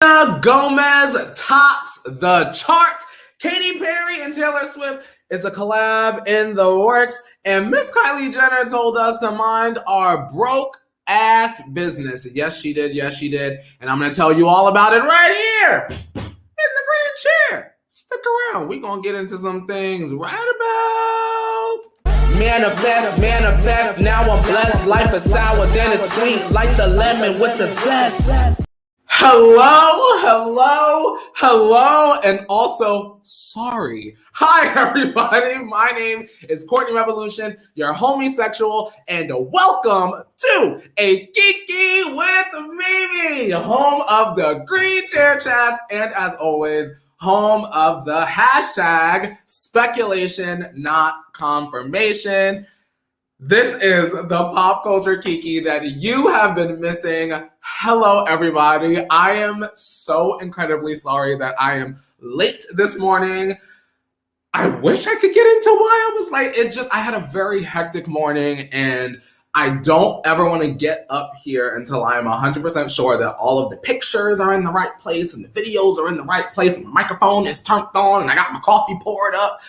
Selena Gomez tops the charts. Katy Perry and Taylor Swift is a collab in the works. And Miss Kylie Jenner told us to mind our broke ass business. Yes, she did. Yes, she did. And I'm going to tell you all about it right here in the green chair. Stick around. We're going to get into some things right about. Manifest, now I'm blessed. Life is sour, then it's sweet, like the lemon with the zest. Hello, and also sorry. Hi, everybody. My name is Courtney Revolution, your homosexual, and welcome to A Kiki with Mimi, home of the Green Chair Chats, and as always, home of the hashtag speculation, not confirmation. This is the pop culture Kiki that you have been missing. Hello, everybody. I am so incredibly sorry that I am late this morning. I wish I could get into why I was late. I had a very hectic morning, and I don't ever want to get up here until I'm 100% sure that all of the pictures are in the right place and the videos are in the right place and the microphone is turned on and I got my coffee poured up.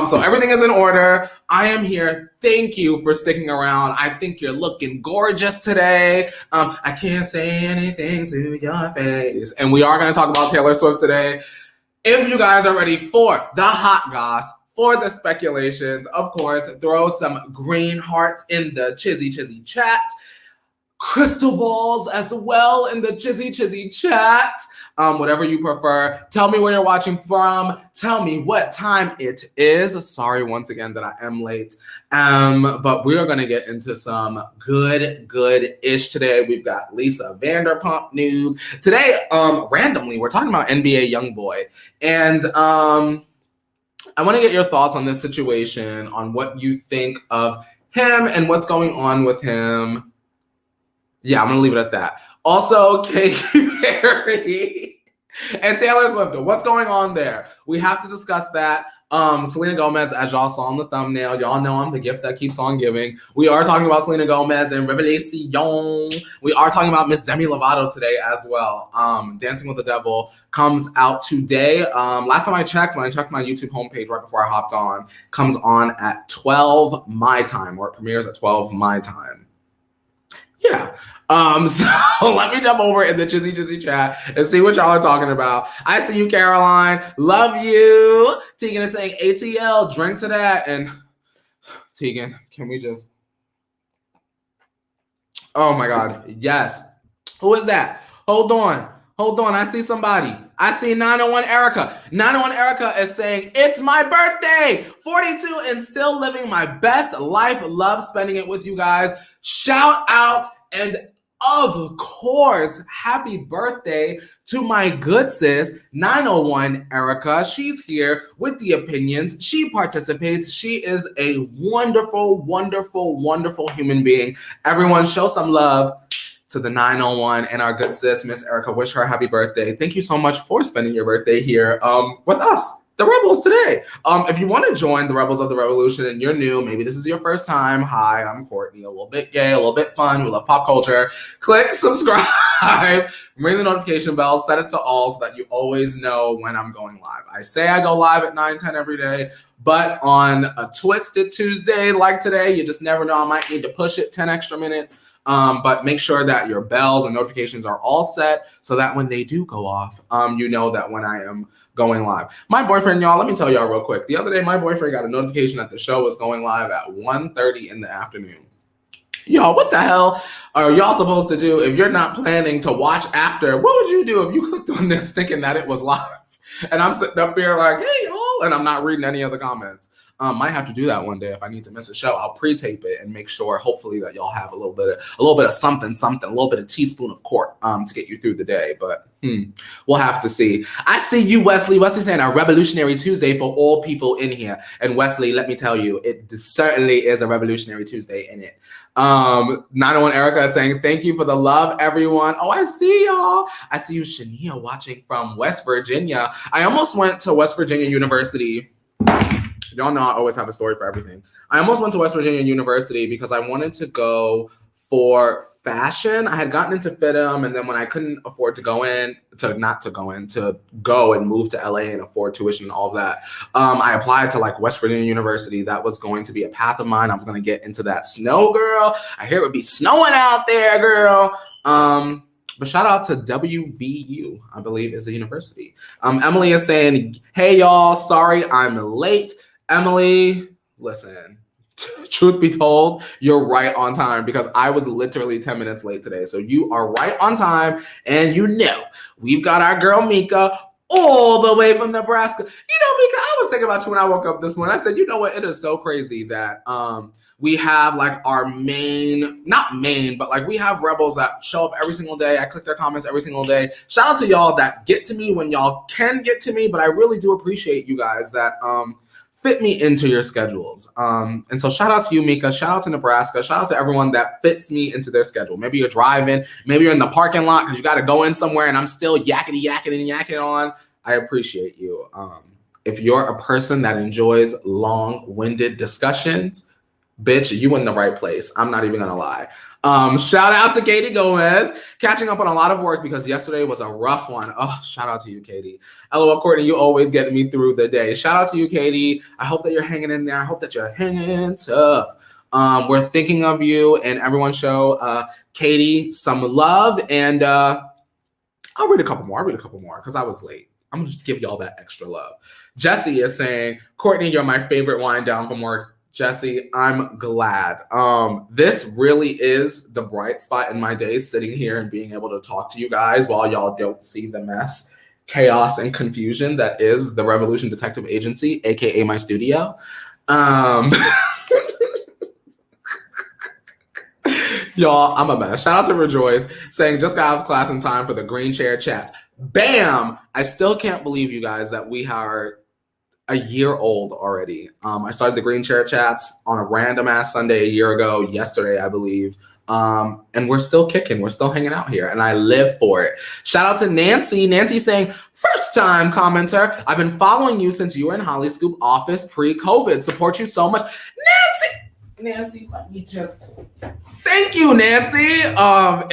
So everything is in order. I am here. Thank you for sticking around. I think you're looking gorgeous today. I can't say anything to your face. And we are going to talk about Taylor Swift today. If you guys are ready for the hot goss, for the speculations, of course, throw some green hearts in the chizzy chat. Crystal balls as well in the chizzy chat. Whatever you prefer. Tell me where you're watching from. Tell me what time it is. Sorry once again that I am late. But we are going to get into some good-ish today. We've got Lisa Vanderpump news. Today, randomly, we're talking about NBA Youngboy. And I want to get your thoughts on this situation, on what you think of him and what's going on with him. Yeah, I'm going to leave it at that. Also, Katy Perry and Taylor Swift, what's going on there? We have to discuss that. Selena Gomez, as y'all saw on the thumbnail, y'all know I'm the gift that keeps on giving. We are talking about Selena Gomez and Revalacion. We are talking about Miss Demi Lovato today as well. Dancing with the Devil comes out today. Last time I checked, when I checked my YouTube homepage right before I hopped on, comes on at 12 my time, or it premieres at 12 my time. Yeah. So let me jump over in the chizzy chat and see what y'all are talking about. I see you, Caroline. Love you. Tegan is saying ATL, drink to that. And Tegan, can we just... Oh my God. Yes. Who is that? Hold on. I see somebody. I see 901 Erica. 901 Erica is saying, it's my birthday, 42, and still living my best life. Love spending it with you guys. Shout out and of course, happy birthday to my good sis, 901 Erica. She's here with the opinions. She participates. She is a wonderful human being. Everyone show some love to the 901 and our good sis, Miss Erica. Wish her a happy birthday. Thank you so much for spending your birthday here with us, the Rebels, today. If you want to join the Rebels of the Revolution and you're new, maybe this is your first time. Hi, I'm Courtney. A little bit gay, a little bit fun. We love pop culture. Click subscribe, ring the notification bell, set it to all so that you always know when I'm going live. I say I go live at 9-10 every day, but on a Twisted Tuesday like today, you just never know. I might need to push it 10 extra minutes. But make sure that your bells and notifications are all set so that when they do go off, you know that when I am going live. My boyfriend, y'all, let me tell y'all real quick. The other day, my boyfriend got a notification that the show was going live at 1:30 in the afternoon. Y'all, what the hell are y'all supposed to do if you're not planning to watch after? What would you do if you clicked on this thinking that it was live? And I'm sitting up here like, hey, y'all, and I'm not reading any of the comments. Might have to do that one day if I need to miss a show. I'll pre-tape it and make sure, hopefully, that y'all have a little bit of something, a little bit of teaspoon of court to get you through the day. But we'll have to see. I see you, Wesley. Wesley saying a Revolutionary Tuesday for all people in here. And Wesley, let me tell you, it certainly is a Revolutionary Tuesday in it. 901 Erica is saying, thank you for the love, everyone. Oh, I see y'all. I see you, Shania, watching from West Virginia. I almost went to West Virginia University. Y'all know I always have a story for everything. I almost went to West Virginia University because I wanted to go for fashion. I had gotten into FITM, and then when I couldn't afford to go and move to LA and afford tuition and all of that, I applied to like West Virginia University. That was going to be a path of mine. I was going to get into that snow, girl. I hear it would be snowing out there, girl. But shout out to WVU, I believe is the university. Emily is saying, hey y'all, sorry I'm late. Emily, listen, truth be told, you're right on time because I was literally 10 minutes late today. So you are right on time. And you know, we've got our girl Mika all the way from Nebraska. You know, Mika, I was thinking about you when I woke up this morning. I said, you know what? It is so crazy that we have like our not main, but like we have rebels that show up every single day. I click their comments every single day. Shout out to y'all that get to me when y'all can get to me, but I really do appreciate you guys that fit me into your schedules. And so shout out to you, Mika. Shout out to Nebraska. Shout out to everyone that fits me into their schedule. Maybe you're driving, maybe you're in the parking lot because you got to go in somewhere and I'm still yakking on. I appreciate you. If you're a person that enjoys long-winded discussions, bitch, you in the right place. I'm not even gonna lie. Shout out to Katy Gomez, catching up on a lot of work because yesterday was a rough one. Oh, shout out to you, Katy. LOL, Courtney, you always get me through the day. Shout out to you, Katy. I hope that you're hanging in there. I hope that you're hanging tough. We're thinking of you, and everyone show Katy some love. And I'll read a couple more because I was late. I'm gonna just give y'all that extra love. Jesse is saying, Courtney, you're my favorite wind down from work. Jesse, I'm glad. This really is the bright spot in my day, sitting here and being able to talk to you guys while y'all don't see the mess, chaos, and confusion that is the Revolution Detective Agency, aka my studio. Y'all, I'm a mess. Shout out to Rejoice saying, just got out of class in time for the green chair chats. Bam! I still can't believe, you guys, that we are a year old already. I started the green chair chats on a random ass Sunday a year ago, yesterday, I believe. And we're still kicking. We're still hanging out here, and I live for it. Shout out to Nancy. Nancy saying, first time commenter. I've been following you since you were in Hollyscoop office pre-COVID. Support you so much. Nancy, let me just thank you, Nancy.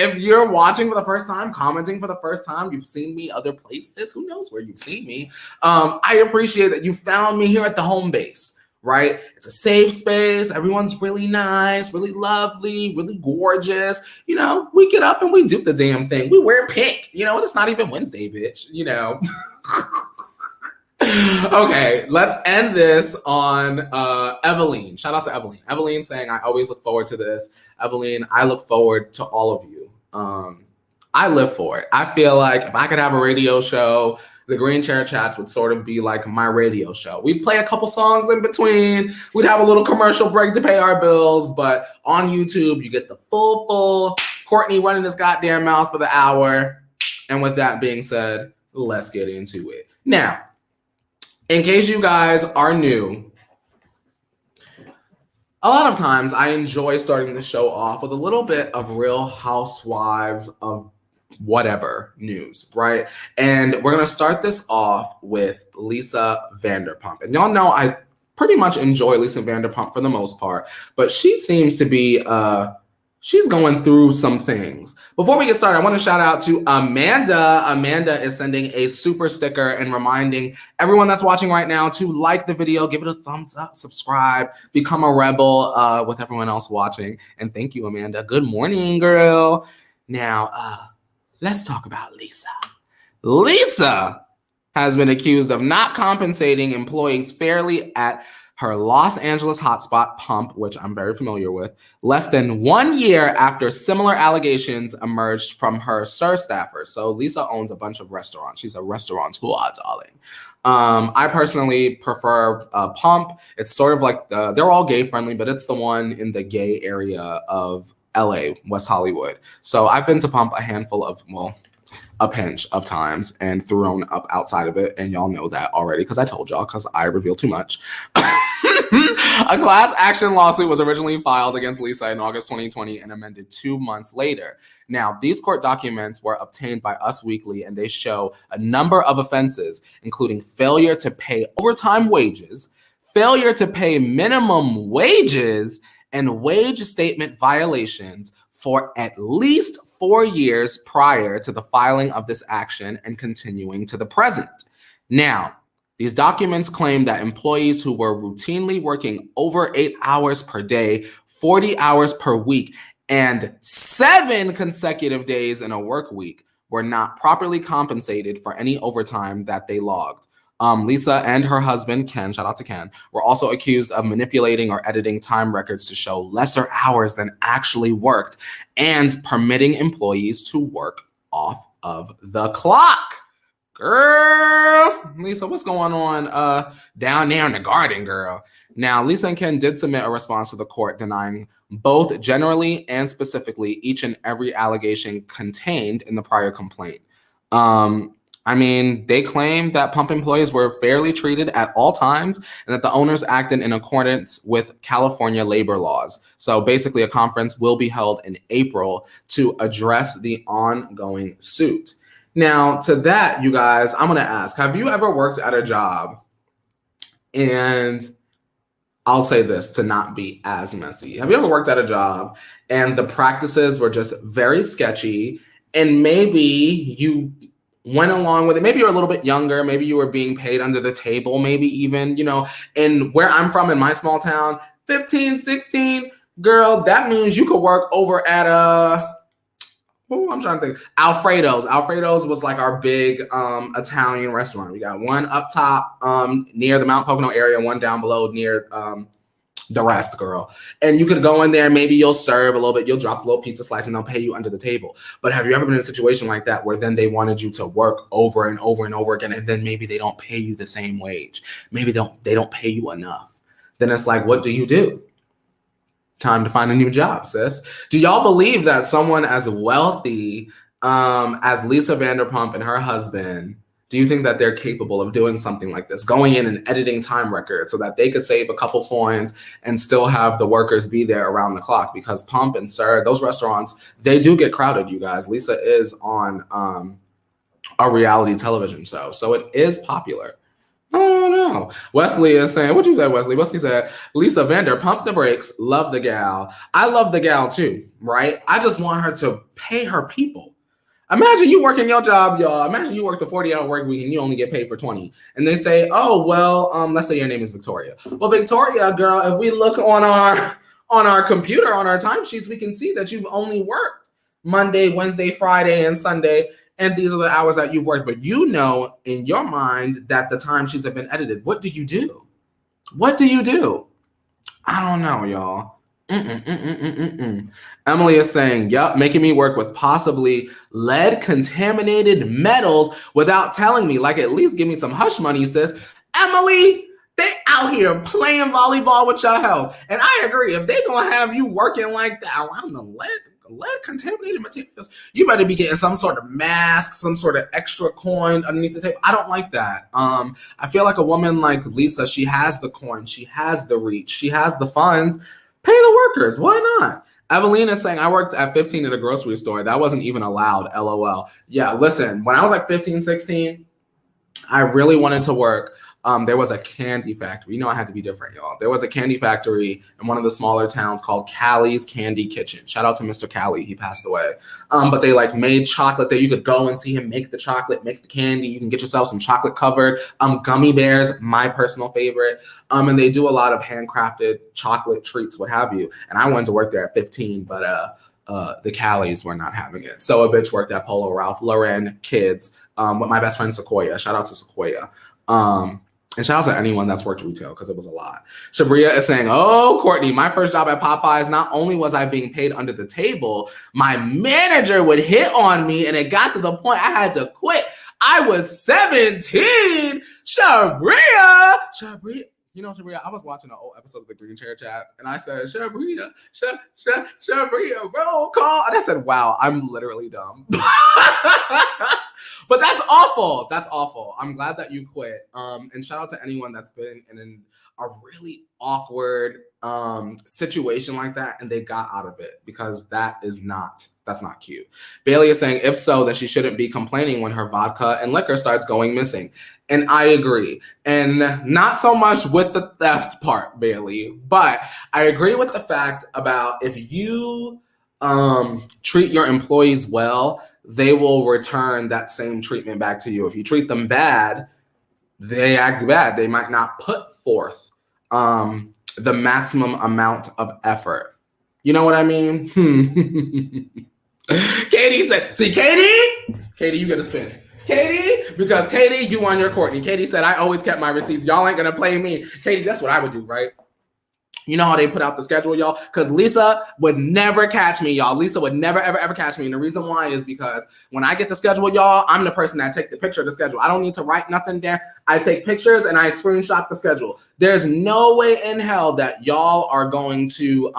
If you're watching for the first time, commenting for the first time, you've seen me other places. Who knows where you've seen me? I appreciate that you found me here at the home base, right? It's a safe space. Everyone's really nice, really lovely, really gorgeous. You know, we get up and we do the damn thing. We wear pink. You know, it's not even Wednesday, bitch. You know. Okay, let's end this on Evelyn. Shout out to Evelyn. Evelyn saying, I always look forward to this. Evelyn, I look forward to all of you. I live for it. I feel like if I could have a radio show, the Green Chair Chats would sort of be like my radio show. We'd play a couple songs in between. We'd have a little commercial break to pay our bills. But on YouTube, you get the full Courtney running his goddamn mouth for the hour. And with that being said, let's get into it. Now, in case you guys are new, a lot of times I enjoy starting the show off with a little bit of Real Housewives of whatever news, right? And we're going to start this off with Lisa Vanderpump. And y'all know I pretty much enjoy Lisa Vanderpump for the most part, but she seems to be she's going through some things. Before we get started, I want to shout out to Amanda. Amanda is sending a super sticker and reminding everyone that's watching right now to like the video, give it a thumbs up, subscribe, become a rebel with everyone else watching. And thank you, Amanda. Good morning, girl. Now, let's talk about Lisa. Lisa has been accused of not compensating employees fairly at her Los Angeles hotspot Pump, which I'm very familiar with, less than 1 year after similar allegations emerged from her SUR staffers. So Lisa owns a bunch of restaurants. She's a restaurateur, darling. I personally prefer Pump. It's sort of like, they're all gay friendly, but it's the one in the gay area of LA, West Hollywood. So I've been to Pump a pinch of times and thrown up outside of it. And y'all know that already because I told y'all because I reveal too much. A class action lawsuit was originally filed against Lisa in August 2020 and amended 2 months later. Now, these court documents were obtained by Us Weekly, and they show a number of offenses, including failure to pay overtime wages, failure to pay minimum wages, and wage statement violations for at least 4 years prior to the filing of this action and continuing to the present. Now, these documents claim that employees who were routinely working over 8 hours per day, 40 hours per week, and 7 consecutive days in a work week were not properly compensated for any overtime that they logged. Lisa and her husband, Ken, shout out to Ken, were also accused of manipulating or editing time records to show lesser hours than actually worked and permitting employees to work off of the clock. Girl, Lisa, what's going on down there in the garden, girl? Now, Lisa and Ken did submit a response to the court denying both generally and specifically each and every allegation contained in the prior complaint. They claim that pump employees were fairly treated at all times and that the owners acted in accordance with California labor laws. So basically, a conference will be held in April to address the ongoing suit. Now, to that, you guys, I'm going to ask, have you ever worked at a job? And I'll say this to not be as messy. Have you ever worked at a job and the practices were just very sketchy and maybe you went along with it? Maybe you're a little bit younger. Maybe you were being paid under the table, maybe even, and where I'm from in my small town, 15, 16, girl, that means you could work over at I'm trying to think. Alfredo's. Alfredo's was like our big Italian restaurant. We got one up top near the Mount Pocono area, one down below near the rest, girl. And you could go in there, maybe you'll serve a little bit, you'll drop a little pizza slice and they'll pay you under the table. But have you ever been in a situation like that where then they wanted you to work over and over and over again and then maybe they don't pay you the same wage? Maybe they don't pay you enough. Then it's like, what do you do? Time to find a new job, sis. Do y'all believe that someone as wealthy as Lisa Vanderpump and her husband, do you think that they're capable of doing something like this, going in and editing time records so that they could save a couple coins and still have the workers be there around the clock? Because Pump and Sir, those restaurants, they do get crowded, you guys. Lisa is on a reality television show, so it is popular. I don't know. Wesley is saying, what you say, Wesley? Wesley said, Lisa Vanderpump the brakes, love the gal. I love the gal too, right? I just want her to pay her people. Imagine you working your job, y'all. Imagine you work the 40-hour work week and you only get paid for 20. And they say, oh, well, let's say your name is Victoria. Well, Victoria, girl, if we look on our computer, on our timesheets, we can see that you've only worked Monday, Wednesday, Friday, and Sunday. And these are the hours that you've worked. But you know in your mind that the timesheets have been edited. What do you do? What do you do? I don't know, y'all. Emily is saying, yup, making me work with possibly lead-contaminated metals without telling me. Like, at least give me some hush money, sis. Emily, they out here playing volleyball with your health. And I agree. If they gonna have you working like that around the lead-contaminated materials, you better be getting some sort of mask, some sort of extra coin underneath the table. I don't like that. I feel like a woman like Lisa, she has the coin, she has the reach, she has the funds. Pay the workers. Why not? Evelyn is saying, I worked at 15 at a grocery store. That wasn't even allowed. LOL. Yeah, listen, when I was like 15, 16, I really wanted to work. There was a candy factory. You know I had to be different, y'all. There was a candy factory in one of the smaller towns called Callie's Candy Kitchen. Shout out to Mr. Callie. He passed away. But they like made chocolate there. You could go and see him make the chocolate, make the candy. You can get yourself some chocolate covered gummy bears, my personal favorite. And they do a lot of handcrafted chocolate treats, what have you. And I wanted to work there at 15, but the Callies were not having it. So a bitch worked at Polo Ralph Lauren Kids with my best friend Sequoia. Shout out to Sequoia. And shout out to anyone that's worked retail because it was a lot. Shabria is saying, oh, Courtney, my first job at Popeyes, not only was I being paid under the table, my manager would hit on me and it got to the point I had to quit. I was 17. Shabria. You know, Shabria, I was watching an old episode of the Green Chair Chats and I said, Shabria, roll call. And I said, wow, I'm literally dumb. But that's awful. That's awful. I'm glad that you quit. And shout out to anyone that's been in a really awkward situation like that and they got out of it, because that's not cute. Bailey is saying, if so, that she shouldn't be complaining when her vodka and liquor starts going missing. And I agree. And not so much with the theft part, Bailey, but I agree with the fact about if you treat your employees well, they will return that same treatment back to you. If you treat them bad, they act bad. They might not put forth the maximum amount of effort. You know what I mean? Katie said, see, Katie, you get a spin. Katie, because Katie, you won your Courtney. Katie said, I always kept my receipts. Y'all ain't gonna play me. Katie, that's what I would do, right? You know how they put out the schedule, y'all? Because Lisa would never catch me, y'all. Lisa would never, ever, ever catch me. And the reason why is because when I get the schedule, y'all, I'm the person that take the picture of the schedule. I don't need to write nothing there. I take pictures and I screenshot the schedule. There's no way in hell that y'all are going to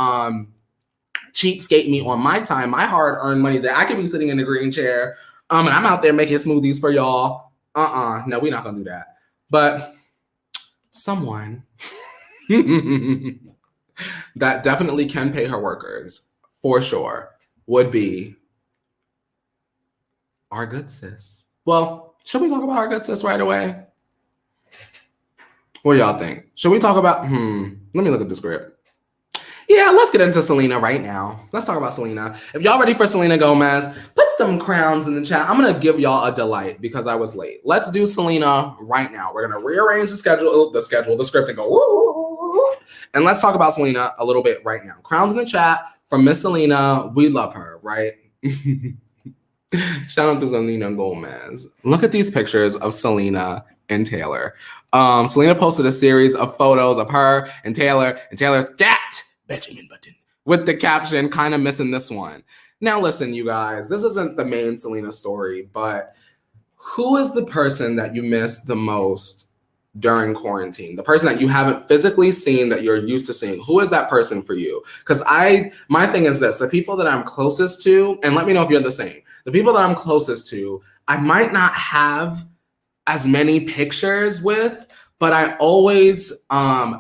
cheapskate me on my time, my hard-earned money that I could be sitting in the green chair and I'm out there making smoothies for y'all. No, we're not gonna do that. But someone that definitely can pay her workers, for sure, would be our good sis. Well, should we talk about our good sis right away? What do y'all think? Should we talk about, let me look at the script. Yeah, let's get into Selena right now. Let's talk about Selena. If y'all ready for Selena Gomez, put some crowns in the chat. I'm gonna give y'all a delight because I was late. Let's do Selena right now. We're gonna rearrange the script and go, woo. And let's talk about Selena a little bit right now. Crowns in the chat from Miss Selena. We love her, right? Shout out to Selena Gomez. Look at these pictures of Selena and Taylor. Selena posted a series of photos of her and Taylor's cat, Benjamin Button, with the caption, kind of missing this one. Now listen, you guys, this isn't the main Selena story, but who is the person that you miss the most during quarantine? The person that you haven't physically seen that you're used to seeing. Who is that person for you? Because my thing is this, the people that I'm closest to, and let me know if you're the same, the people that I'm closest to, I might not have as many pictures with, but I always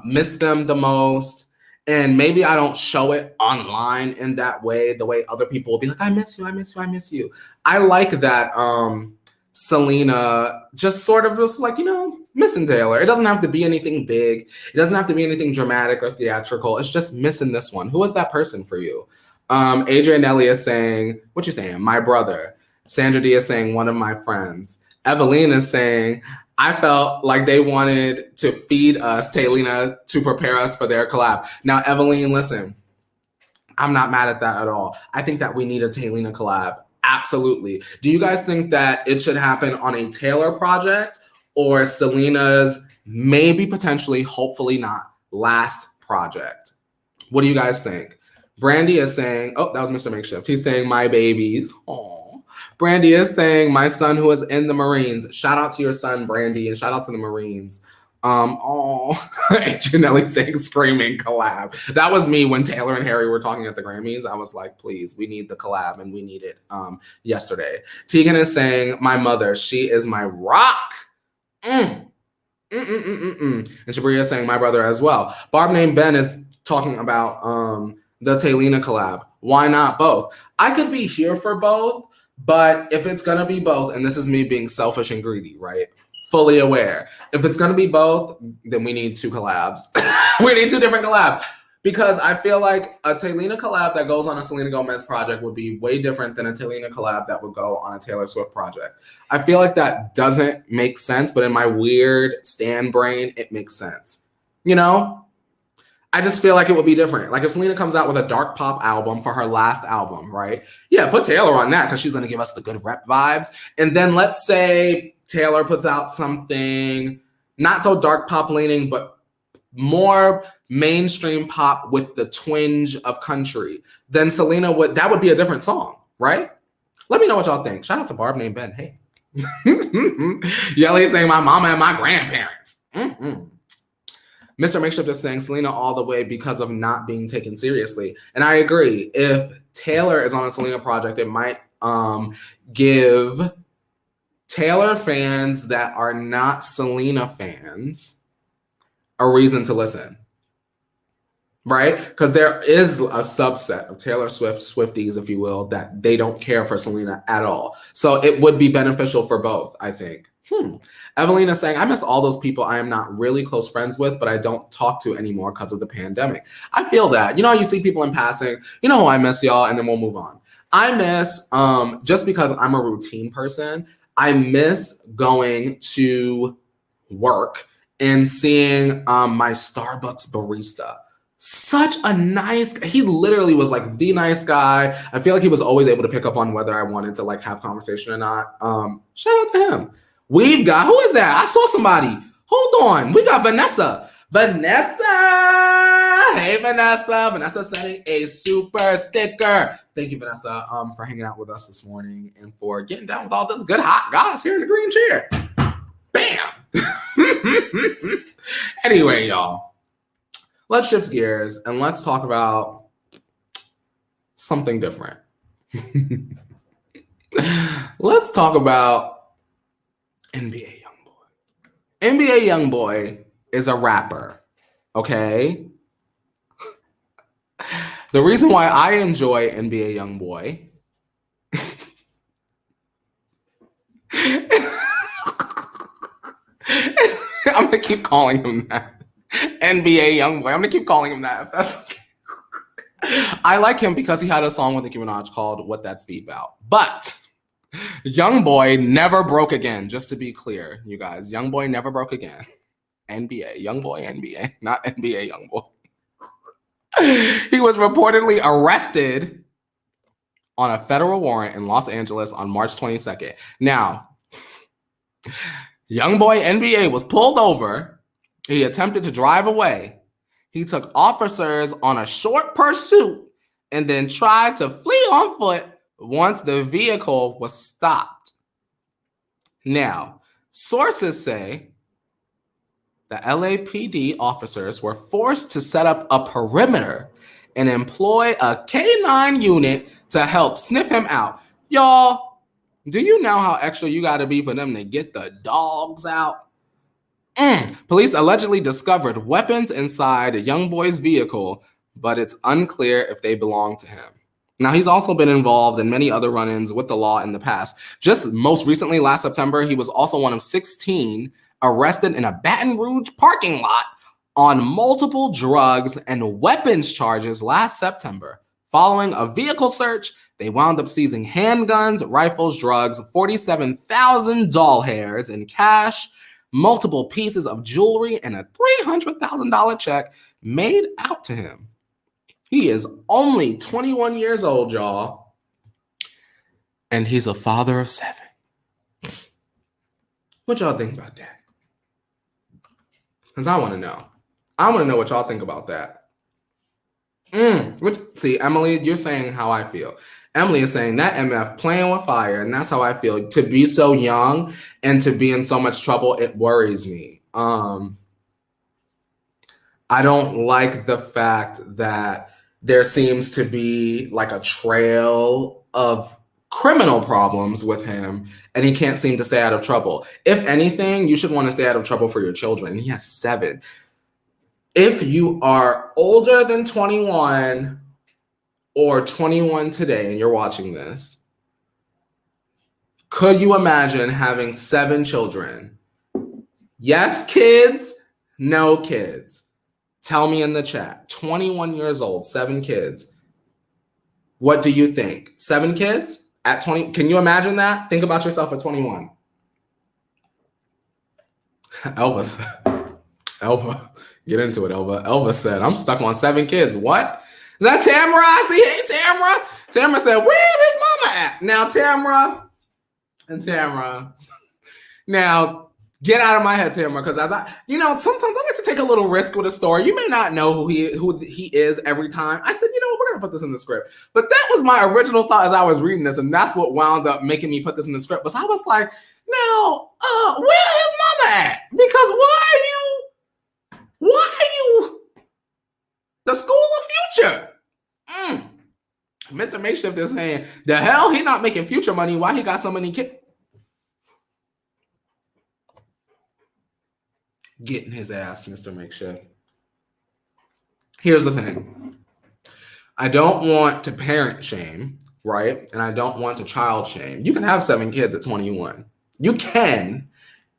miss them the most. And maybe I don't show it online in that way, the way other people will be like, I miss you, I miss you, I miss you. I like that Selena just sort of was like, missing Taylor. It doesn't have to be anything big. It doesn't have to be anything dramatic or theatrical. It's just missing this one. Who is that person for you? Adrian Ellie is saying, what you saying? My brother. Sandra D is saying, one of my friends. Evelyn is saying, I felt like they wanted to feed us Taylor to prepare us for their collab. Now, Evelyn, listen, I'm not mad at that at all. I think that we need a Taylor collab. Absolutely. Do you guys think that it should happen on a Taylor project or Selena's maybe potentially, hopefully not, last project? What do you guys think? Brandy is saying, oh, that was Mr. Makeshift. He's saying, my babies. Aww. Brandy is saying, my son who is in the Marines. Shout out to your son, Brandy, and shout out to the Marines. Janelle saying screaming collab. That was me when Taylor and Harry were talking at the Grammys. I was like, please, we need the collab, and we need it yesterday. Tegan is saying, my mother, she is my rock. And Shabria is saying, my brother as well. Barb named Ben is talking about the Taylor collab. Why not both? I could be here for both, but if it's gonna be both, and this is me being selfish and greedy, right? Fully aware. If it's gonna be both, then we need two collabs. We need two different collabs. Because I feel like a Taylor collab that goes on a Selena Gomez project would be way different than a Taylor collab that would go on a Taylor Swift project. I feel like that doesn't make sense, but in my weird stan brain, it makes sense. I just feel like it would be different. Like if Selena comes out with a dark pop album for her last album, right? Yeah, put Taylor on that because she's going to give us the good rep vibes. And then let's say Taylor puts out something not so dark pop leaning, but more mainstream pop with the twinge of country. Then Selena that would be a different song, right? Let me know what y'all think. Shout out to Barb named Ben. Hey. Yelly is saying my mama and my grandparents. Mr. Makeshift is saying Selena all the way because of not being taken seriously. And I agree. If Taylor is on a Selena project, it might give Taylor fans that are not Selena fans a reason to listen. right? Because there is a subset of Taylor Swift Swifties, if you will, that they don't care for Selena at all. So it would be beneficial for both, I think. Evelina saying, I miss all those people I am not really close friends with, but I don't talk to anymore because of the pandemic. I feel that. You know, you see people in passing, you know who I miss, y'all, and then we'll move on. I miss, just because I'm a routine person, I miss going to work and seeing my Starbucks barista. Such a nice, he literally was like the nice guy. I feel like he was always able to pick up on whether I wanted to like have conversation or not. Shout out to him. We've got, who is that? I saw somebody. Hold on. We got Vanessa. Vanessa! Hey, Vanessa. Vanessa sending a super sticker. Thank you, Vanessa, for hanging out with us this morning and for getting down with all this good hot goss here in the green chair. Bam! Anyway, y'all, let's shift gears and let's talk about something different. Let's talk about NBA Youngboy. NBA Youngboy is a rapper, okay? The reason why I enjoy NBA Youngboy I'm gonna keep calling him that. NBA Youngboy. I'm gonna keep calling him that if that's okay. I like him because he had a song with Nicki Minaj called What That Speed About. But Youngboy never broke again, just to be clear, you guys. Youngboy never broke again. NBA, Youngboy NBA, not NBA Youngboy. He was reportedly arrested on a federal warrant in Los Angeles on March 22nd. Now, Youngboy NBA was pulled over. He attempted to drive away. He took officers on a short pursuit and then tried to flee on foot once the vehicle was stopped. Now, sources say the LAPD officers were forced to set up a perimeter and employ a K9 unit to help sniff him out. Y'all, do you know how extra you gotta be for them to get the dogs out? Police allegedly discovered weapons inside a Youngboy's vehicle, but it's unclear if they belong to him. Now, he's also been involved in many other run-ins with the law in the past. Just most recently, last September, he was also one of 16 arrested in a Baton Rouge parking lot on multiple drugs and weapons charges last September. Following a vehicle search, they wound up seizing handguns, rifles, drugs, 47,000 doll hairs in cash, multiple pieces of jewelry, and a $300,000 check made out to him. He is only 21 years old, y'all, and he's a father of 7. What y'all think about that? Because I want to know. I want to know what y'all think about that. See, Emily, you're saying how I feel. Emily is saying that MF playing with fire, and that's how I feel. To be so young and to be in so much trouble, it worries me. I don't like the fact that there seems to be like a trail of criminal problems with him, and he can't seem to stay out of trouble. If anything, you should want to stay out of trouble for your children. He has 7. If you are older than 21 or 21 today and you're watching this, could you imagine having 7 children? Yes, kids, no kids. Tell me in the chat. 21 years old, 7 kids. What do you think? 7 kids at 20? Can you imagine that? Think about yourself at 21. Elva, get into it, Elva. Elva said, I'm stuck on 7 kids. What? Is that Tamara? I see. Hey, Tamara. Tamara said, where's his mama at? Now, Tamara. Now, get out of my head, Tamara, because as sometimes I like to take a little risk with a story. You may not know who he is every time. I said, we're going to put this in the script. But that was my original thought as I was reading this, and that's what wound up making me put this in the script. Was I was like, now, where is mama at? Because why are you the school of future? Mr. Makeshift is saying, the hell, he not making future money. Why he got so many kids? Getting his ass, Mr. Makeshift. Here's the thing. I don't want to parent shame, right? And I don't want to child shame. You can have 7 kids at 21. You can.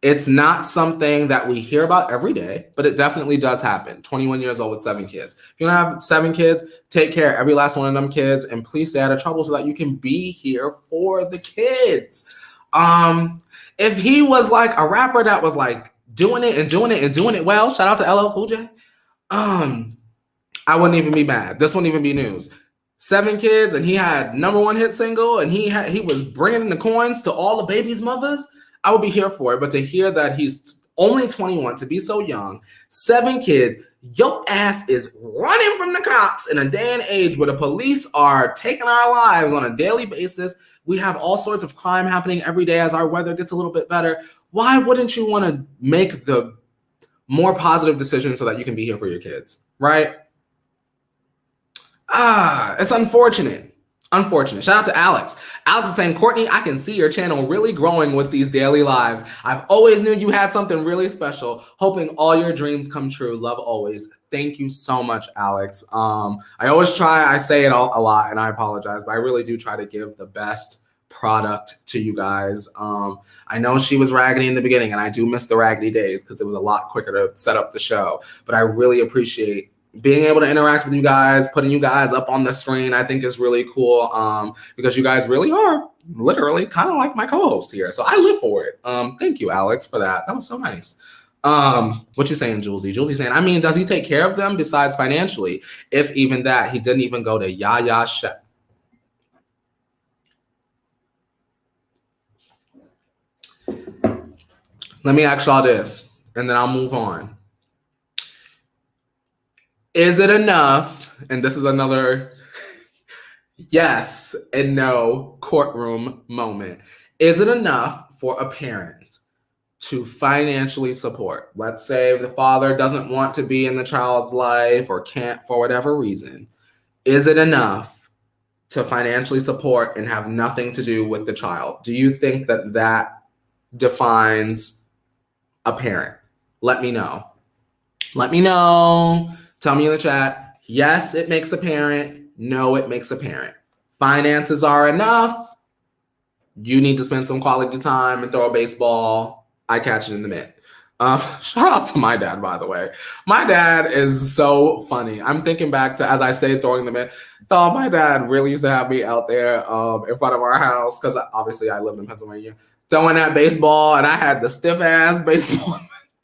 It's not something that we hear about every day, but it definitely does happen. 21 years old with 7 kids. If you don't have 7 kids, take care of every last one of them kids and please stay out of trouble so that you can be here for the kids. If he was like a rapper that was like doing it well, shout out to LL Cool J. I wouldn't even be mad. This wouldn't even be news. 7 kids and he had #1 hit single and he was bringing in the coins to all the babies' mothers. I would be here for it. But to hear that he's only 21, to be so young, 7 kids, your ass is running from the cops in a day and age where the police are taking our lives on a daily basis. We have all sorts of crime happening every day as our weather gets a little bit better. Why wouldn't you want to make the more positive decisions so that you can be here for your kids, right? It's unfortunate. Unfortunate. Shout out to Alex. Alex is saying, Courtney, I can see your channel really growing with these daily lives. I've always knew you had something really special. Hoping all your dreams come true. Love always. Thank you so much, Alex. I always try, I say it a lot and I apologize, but I really do try to give the best product to you guys. I know she was raggedy in the beginning and I do miss the raggedy days because it was a lot quicker to set up the show, but I really appreciate being able to interact with you guys, putting you guys up on the screen. I think is really cool because you guys really are literally kind of like my co-host here. So I live for it. Thank you, Alex, for that. That was so nice. What you saying, Julesy? Julesy saying, I mean, does he take care of them besides financially? If even that, he didn't even go to Yaya Chef. Let me ask y'all this, and then I'll move on. Is it enough, and this is another yes and no courtroom moment, is it enough for a parent to financially support? Let's say the father doesn't want to be in the child's life or can't for whatever reason. Is it enough to financially support and have nothing to do with the child? Do you think that that defines a parent? Let me know. Let me know. Tell me in the chat, yes, it makes a parent. No, it makes a parent. Finances are enough. You need to spend some quality time and throw a baseball. I catch it in the mitt. Shout out to my dad, by the way. My dad is so funny. I'm thinking back to, as I say, throwing the mitt. Oh, my dad really used to have me out there in front of our house because obviously I lived in Pennsylvania, throwing that baseball, and I had the stiff-ass baseball.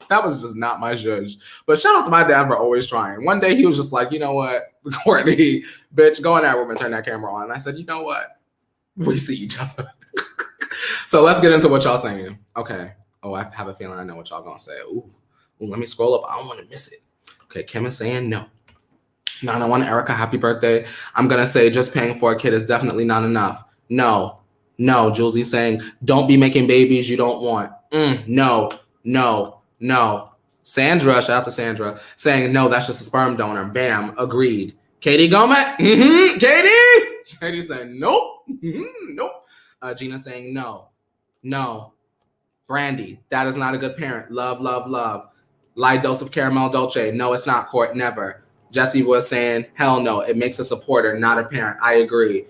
That was just not my zhuzh. But shout out to my dad for always trying. One day he was just like, you know what, Courtney, bitch, go in that room and turn that camera on. And I said, you know what? We see each other. So let's get into what y'all saying. Okay. Oh, I have a feeling I know what y'all gonna say. Ooh, let me scroll up. I don't want to miss it. Okay, Kim is saying no. 901 Erica, happy birthday. I'm gonna say just paying for a kid is definitely not enough. No. Julesy's saying don't be making babies you don't want. No. Sandra, shout out to Sandra, saying no, that's just a sperm donor. Bam, agreed. Katy Gomez, Katy saying nope, nope. Gina saying no. Brandy, that is not a good parent. Love. Light dose of caramel dolce. No, it's not, Court, never. Jesse was saying hell no, it makes a supporter, not a parent. I agree.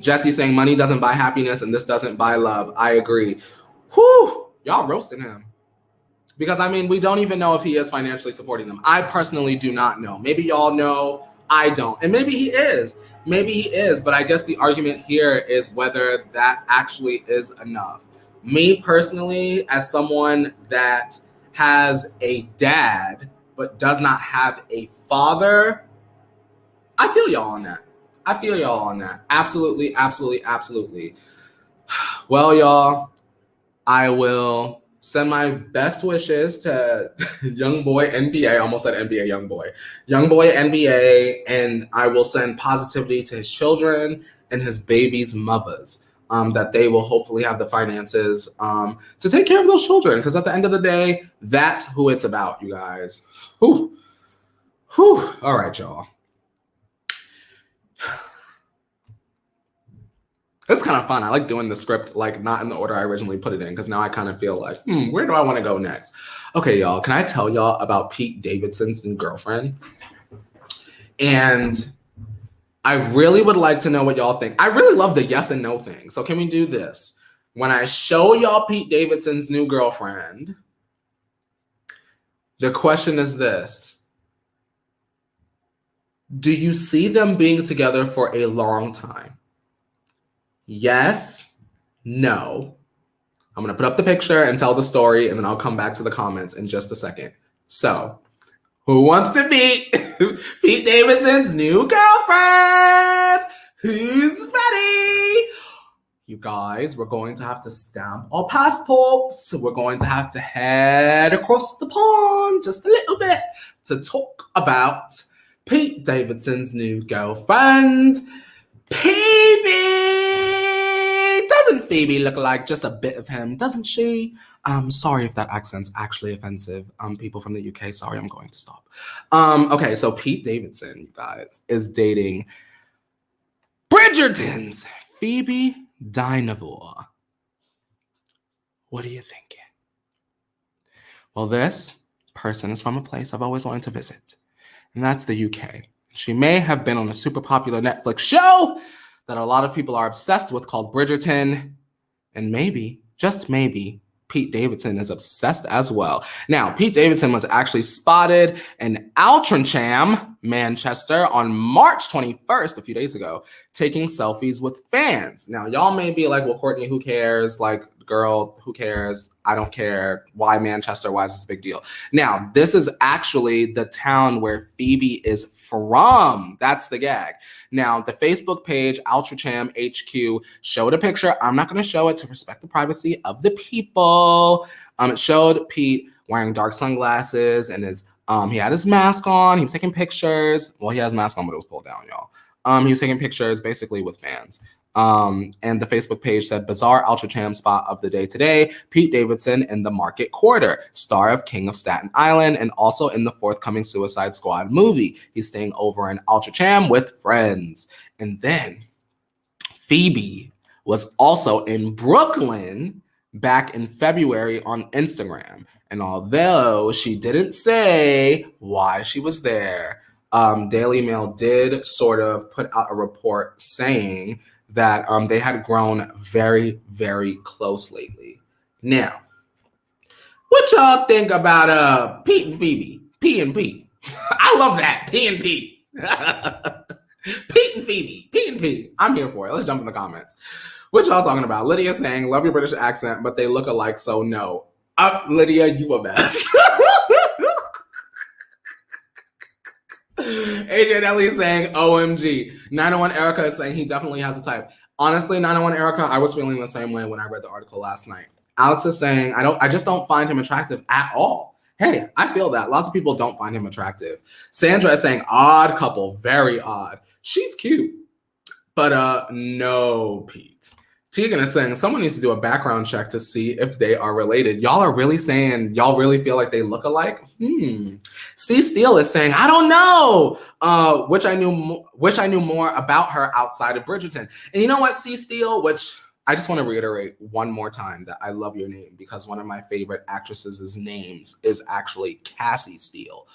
Jesse saying money doesn't buy happiness and this doesn't buy love. I agree. Whew. Y'all roasting him. Because, I mean, we don't even know if he is financially supporting them. I personally do not know. Maybe y'all know. I don't. And maybe he is. But I guess the argument here is whether that actually is enough. Me personally, as someone that has a dad but does not have a father, I feel y'all on that. Absolutely. Well, y'all, I will send my best wishes to Youngboy NBA. I almost said NBA Youngboy. Youngboy NBA, and I will send positivity to his children and his babies' mothers, that they will hopefully have the finances to take care of those children. Because at the end of the day, that's who it's about, you guys. Whew. All right, y'all. It's kind of fun. I like doing the script like not in the order I originally put it in because now I kind of feel like, where do I want to go next? Okay, y'all, can I tell y'all about Pete Davidson's new girlfriend? And I really would like to know what y'all think. I really love the yes and no thing. So can we do this? When I show y'all Pete Davidson's new girlfriend, the question is this. Do you see them being together for a long time? Yes, no. I'm going to put up the picture and tell the story, and then I'll come back to the comments in just a second. So, who wants to meet Pete Davidson's new girlfriend? Who's ready? You guys, we're going to have to stamp our passports. So we're going to have to head across the pond just a little bit to talk about Pete Davidson's new girlfriend, Phoebe. Doesn't Phoebe look like just a bit of him, doesn't she? Sorry if that accent's actually offensive. People from the UK, sorry, I'm going to stop. Okay, so Pete Davidson, you guys, is dating Bridgerton's Phoebe Dynevor. What are you thinking? Well, this person is from a place I've always wanted to visit, and that's the UK. She may have been on a super popular Netflix show that a lot of people are obsessed with called Bridgerton, and maybe, just maybe, Pete Davidson is obsessed as well. Now, Pete Davidson was actually spotted in Altrincham, Manchester on March 21st, a few days ago, taking selfies with fans. Now, y'all may be like, well, Courtney, who cares? Like, girl, who cares? I don't care. Why Manchester? Why is this a big deal? Now, this is actually the town where Phoebe is from. That's the gag. Now, the Facebook page, Altrincham HQ, showed a picture. I'm not going to show it to respect the privacy of the people. It showed Pete wearing dark sunglasses and he had his mask on. He was taking pictures. Well, he has a mask on, but it was pulled down, y'all. He was taking pictures basically with fans. And the Facebook page said, bizarre Altrincham spot of the day today, Pete Davidson in the Market Quarter, star of King of Staten Island, and also in the forthcoming Suicide Squad movie. He's staying over in Altrincham with friends. And then Phoebe was also in Brooklyn back in February on Instagram. And although she didn't say why she was there, Daily Mail did sort of put out a report saying that they had grown very, very close lately. Now, what y'all think about Pete and Phoebe? P and P. I love that. P and P. Pete and Phoebe. P and P. I'm here for it. Let's jump in the comments. What y'all talking about? Lydia saying, love your British accent, but they look alike, so no. Lydia, you a mess. AJ Ellie saying, OMG. 901 Erica is saying he definitely has a type. Honestly, 901 Erica, I was feeling the same way when I read the article last night. Alex is saying, I just don't find him attractive at all. Hey, I feel that. Lots of people don't find him attractive. Sandra is saying, odd couple, very odd. She's cute, but no, Pete. Tegan is saying, someone needs to do a background check to see if they are related. Y'all are really saying, y'all really feel like they look alike? C. Steele is saying, I don't know. Wish I knew more about her outside of Bridgerton. And you know what, C. Steele, which I just want to reiterate one more time that I love your name because one of my favorite actresses' names is actually Cassie Steele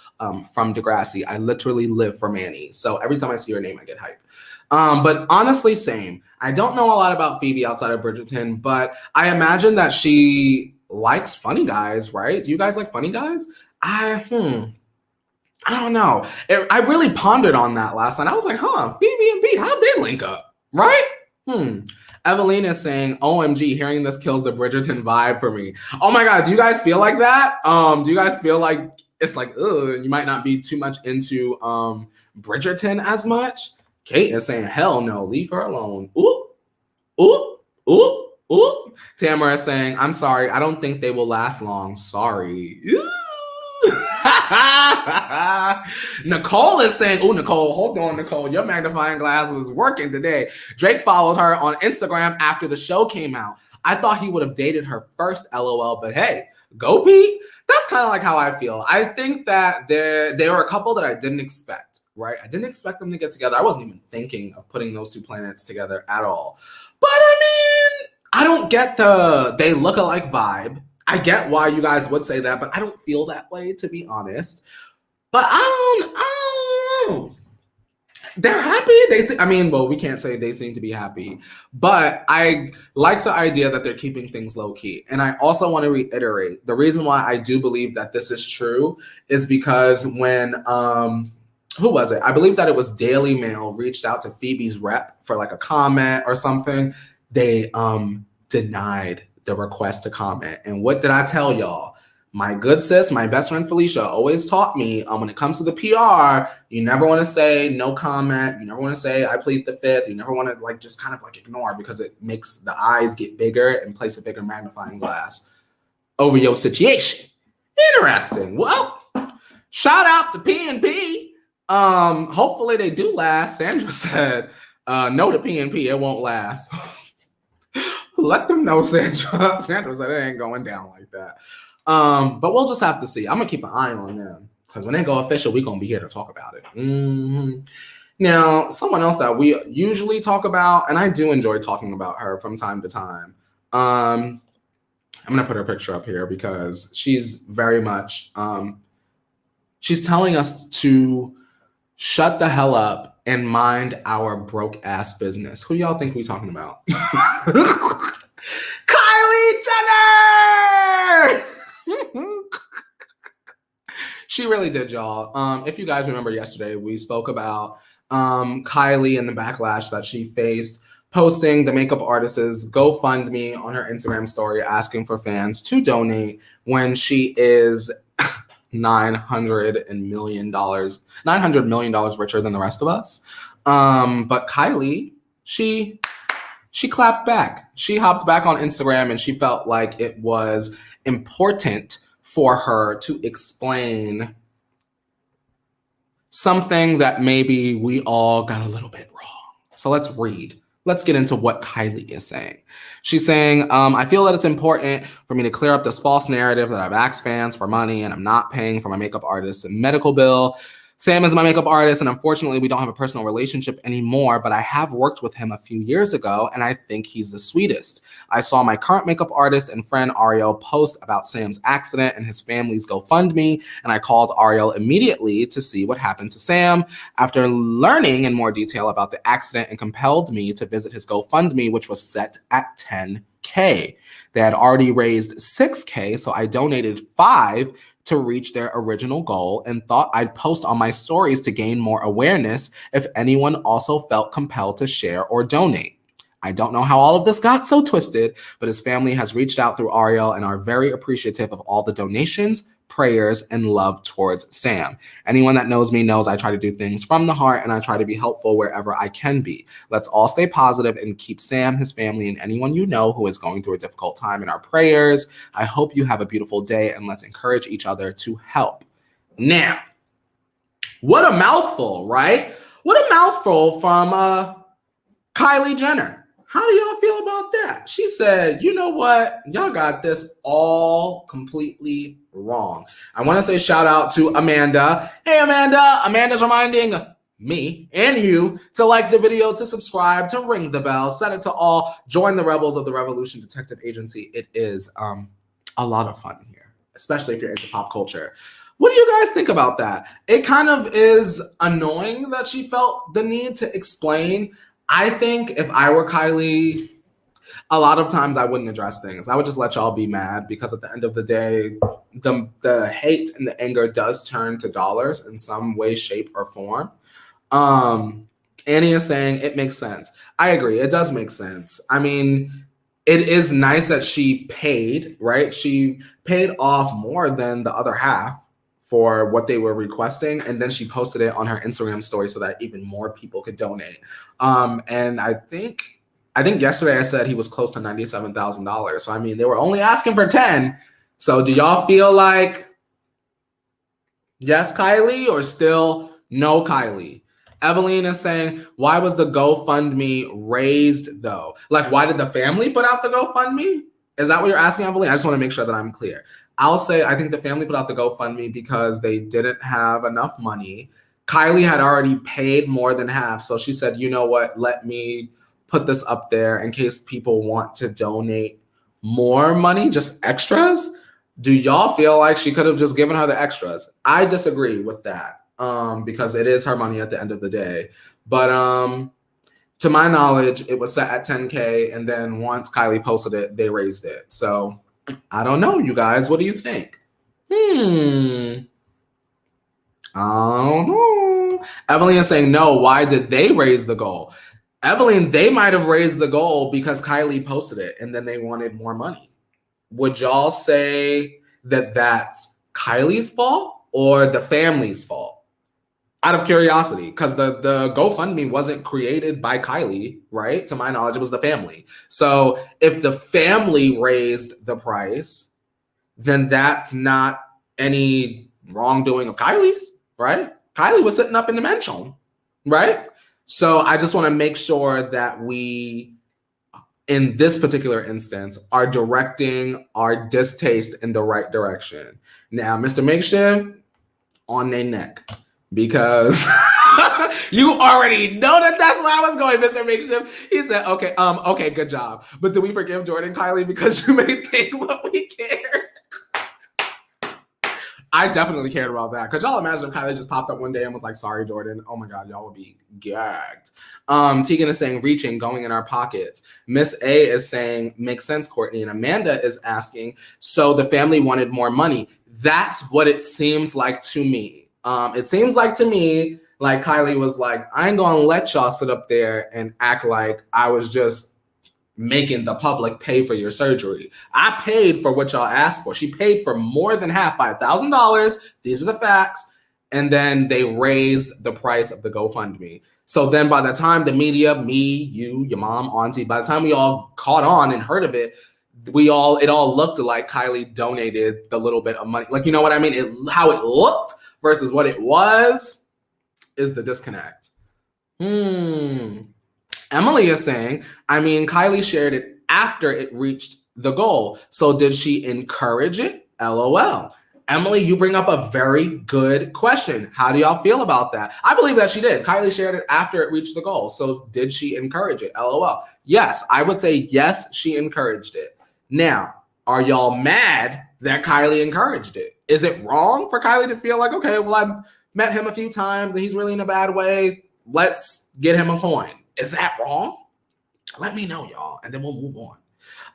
from Degrassi. I literally live for Manny. So every time I see your name, I get hype. But honestly, same. I don't know a lot about Phoebe outside of Bridgerton, but I imagine that she likes funny guys, right? Do you guys like funny guys? I don't know. I really pondered on that last night. I was like, Phoebe and Pete, how'd they link up, right? Evelina is saying, OMG, hearing this kills the Bridgerton vibe for me. Oh my God, do you guys feel like that? Do you guys feel like it's like, ugh, you might not be too much into Bridgerton as much? Kate is saying, hell no, leave her alone. Ooh, ooh, ooh, ooh. Tamara is saying, I'm sorry, I don't think they will last long. Sorry. Nicole is saying, oh, Nicole, hold on, Nicole. Your magnifying glass was working today. Drake followed her on Instagram after the show came out. I thought he would have dated her first, LOL, but hey, go Pete. That's kind of like how I feel. I think that there were a couple that I didn't expect. Right? I didn't expect them to get together. I wasn't even thinking of putting those two planets together at all. But I mean, I don't get the they look alike vibe. I get why you guys would say that, but I don't feel that way, to be honest. But I don't know. They're happy. Well, we can't say they seem to be happy, but I like the idea that they're keeping things low key. And I also want to reiterate the reason why I do believe that this is true is because when who was it? I believe that it was Daily Mail reached out to Phoebe's rep for like a comment or something. They denied the request to comment. And what did I tell y'all? My good sis, my best friend Felicia always taught me when it comes to the PR, you never want to say no comment. You never want to say I plead the fifth. You never want to like just kind of like ignore because it makes the eyes get bigger and place a bigger magnifying glass over your situation. Interesting. Well, shout out to PNP. Hopefully they do last. Sandra said, no to PNP, it won't last. Let them know, Sandra. Sandra said it ain't going down like that. But we'll just have to see. I'm gonna keep an eye on them because when they go official, we're gonna be here to talk about it. Now, someone else that we usually talk about, and I do enjoy talking about her from time to time. I'm gonna put her picture up here because she's very much she's telling us to shut the hell up and mind our broke ass business. Who y'all think we talking about? Kylie Jenner! She really did, y'all. If you guys remember yesterday, we spoke about Kylie and the backlash that she faced posting the makeup artist's GoFundMe on her Instagram story asking for fans to donate when she is $900 million richer than the rest of us. But Kylie, she clapped back. She hopped back on Instagram and she felt like it was important for her to explain something that maybe we all got a little bit wrong. So let's read. Let's get into what Kylie is saying. She's saying, I feel that it's important for me to clear up this false narrative that I've asked fans for money and I'm not paying for my makeup artist's medical bill. Sam is my makeup artist, and unfortunately, we don't have a personal relationship anymore, but I have worked with him a few years ago, and I think he's the sweetest. I saw my current makeup artist and friend Ariel post about Sam's accident and his family's GoFundMe, and I called Ariel immediately to see what happened to Sam. After learning in more detail about the accident, and compelled me to visit his GoFundMe, which was set at $10K. They had already raised $6K, so I donated $5 to reach their original goal and thought I'd post on my stories to gain more awareness if anyone also felt compelled to share or donate. I don't know how all of this got so twisted, but his family has reached out through Ariel and are very appreciative of all the donations, prayers, and love towards Sam. Anyone that knows me knows I try to do things from the heart and I try to be helpful wherever I can be. Let's all stay positive and keep Sam, his family, and anyone you know who is going through a difficult time in our prayers. I hope you have a beautiful day and let's encourage each other to help. Now, what a mouthful, right? What a mouthful from Kylie Jenner. How do y'all feel about that? She said, you know what? Y'all got this all completely wrong. I want to say shout out to Amanda. Hey, Amanda. Amanda's reminding me and you to like the video, to subscribe, to ring the bell, set it to all, join the Rebels of the Revolution Detective Agency. It is a lot of fun here, especially if you're into pop culture. What do you guys think about that? It kind of is annoying that she felt the need to explain. I think if I were Kylie, a lot of times I wouldn't address things. I would just let y'all be mad because at the end of the day, the hate and the anger does turn to dollars in some way, shape, or form. Annie is saying it makes sense. I agree. It does make sense. I mean, it is nice that she paid, right? She paid off more than the other half for what they were requesting, and then she posted it on her Instagram story so that even more people could donate. And I think yesterday I said he was close to $97,000. So I mean, they were only asking for 10. So do y'all feel like yes, Kylie, or still no, Kylie? Evelyn is saying, why was the GoFundMe raised though? Like, why did the family put out the GoFundMe? Is that what you're asking, Evelyn? I just want to make sure that I'm clear. I'll say I think the family put out the GoFundMe because they didn't have enough money. Kylie had already paid more than half. So she said, you know what, let me put this up there in case people want to donate more money, just extras. Do y'all feel like she could have just given her the extras? I disagree with that because it is her money at the end of the day. But to my knowledge, it was set at 10K, and then once Kylie posted it, they raised it. So I don't know, you guys. What do you think? I don't know. Evelyn is saying, no, why did they raise the goal? Evelyn, they might have raised the goal because Kylie posted it and then they wanted more money. Would y'all say that that's Kylie's fault or the family's fault? Out of curiosity, because the GoFundMe wasn't created by Kylie, right? To my knowledge, it was the family. So if the family raised the price, then that's not any wrongdoing of Kylie's, right? Kylie was sitting up in the mansion, right? So I just want to make sure that we, in this particular instance, are directing our distaste in the right direction. Now, Mr. Makeshift, on their neck, because you already know that that's where I was going, Mr. Makeshift. He said, okay, good job. But do we forgive Jordan, Kylie, because you may think what we cared? I definitely cared about that. Could y'all imagine if Kylie just popped up one day and was like, sorry, Jordan? Oh my God, y'all would be gagged. Tegan is saying, reaching, going in our pockets. Miss A is saying, makes sense, Courtney. And Amanda is asking, so the family wanted more money. That's what it seems like to me. It seems like to me, like Kylie was like, I ain't gonna let y'all sit up there and act like I was just making the public pay for your surgery. I paid for what y'all asked for. She paid for more than half by $1,000. These are the facts. And then they raised the price of the GoFundMe. So then by the time the media, me, you, your mom, auntie, by the time we all caught on and heard of it, it all looked like Kylie donated the little bit of money. Like, you know what I mean? How it looked versus what it was is the disconnect. Emily is saying, I mean, Kylie shared it after it reached the goal. So did she encourage it? LOL. Emily, you bring up a very good question. How do y'all feel about that? I believe that she did. Kylie shared it after it reached the goal. So did she encourage it? LOL. Yes, I would say yes, she encouraged it. Now, are y'all mad that Kylie encouraged it? Is it wrong for Kylie to feel like, okay, well, I met him a few times and he's really in a bad way. Let's get him a coin. Is that wrong? Let me know, y'all, and then we'll move on.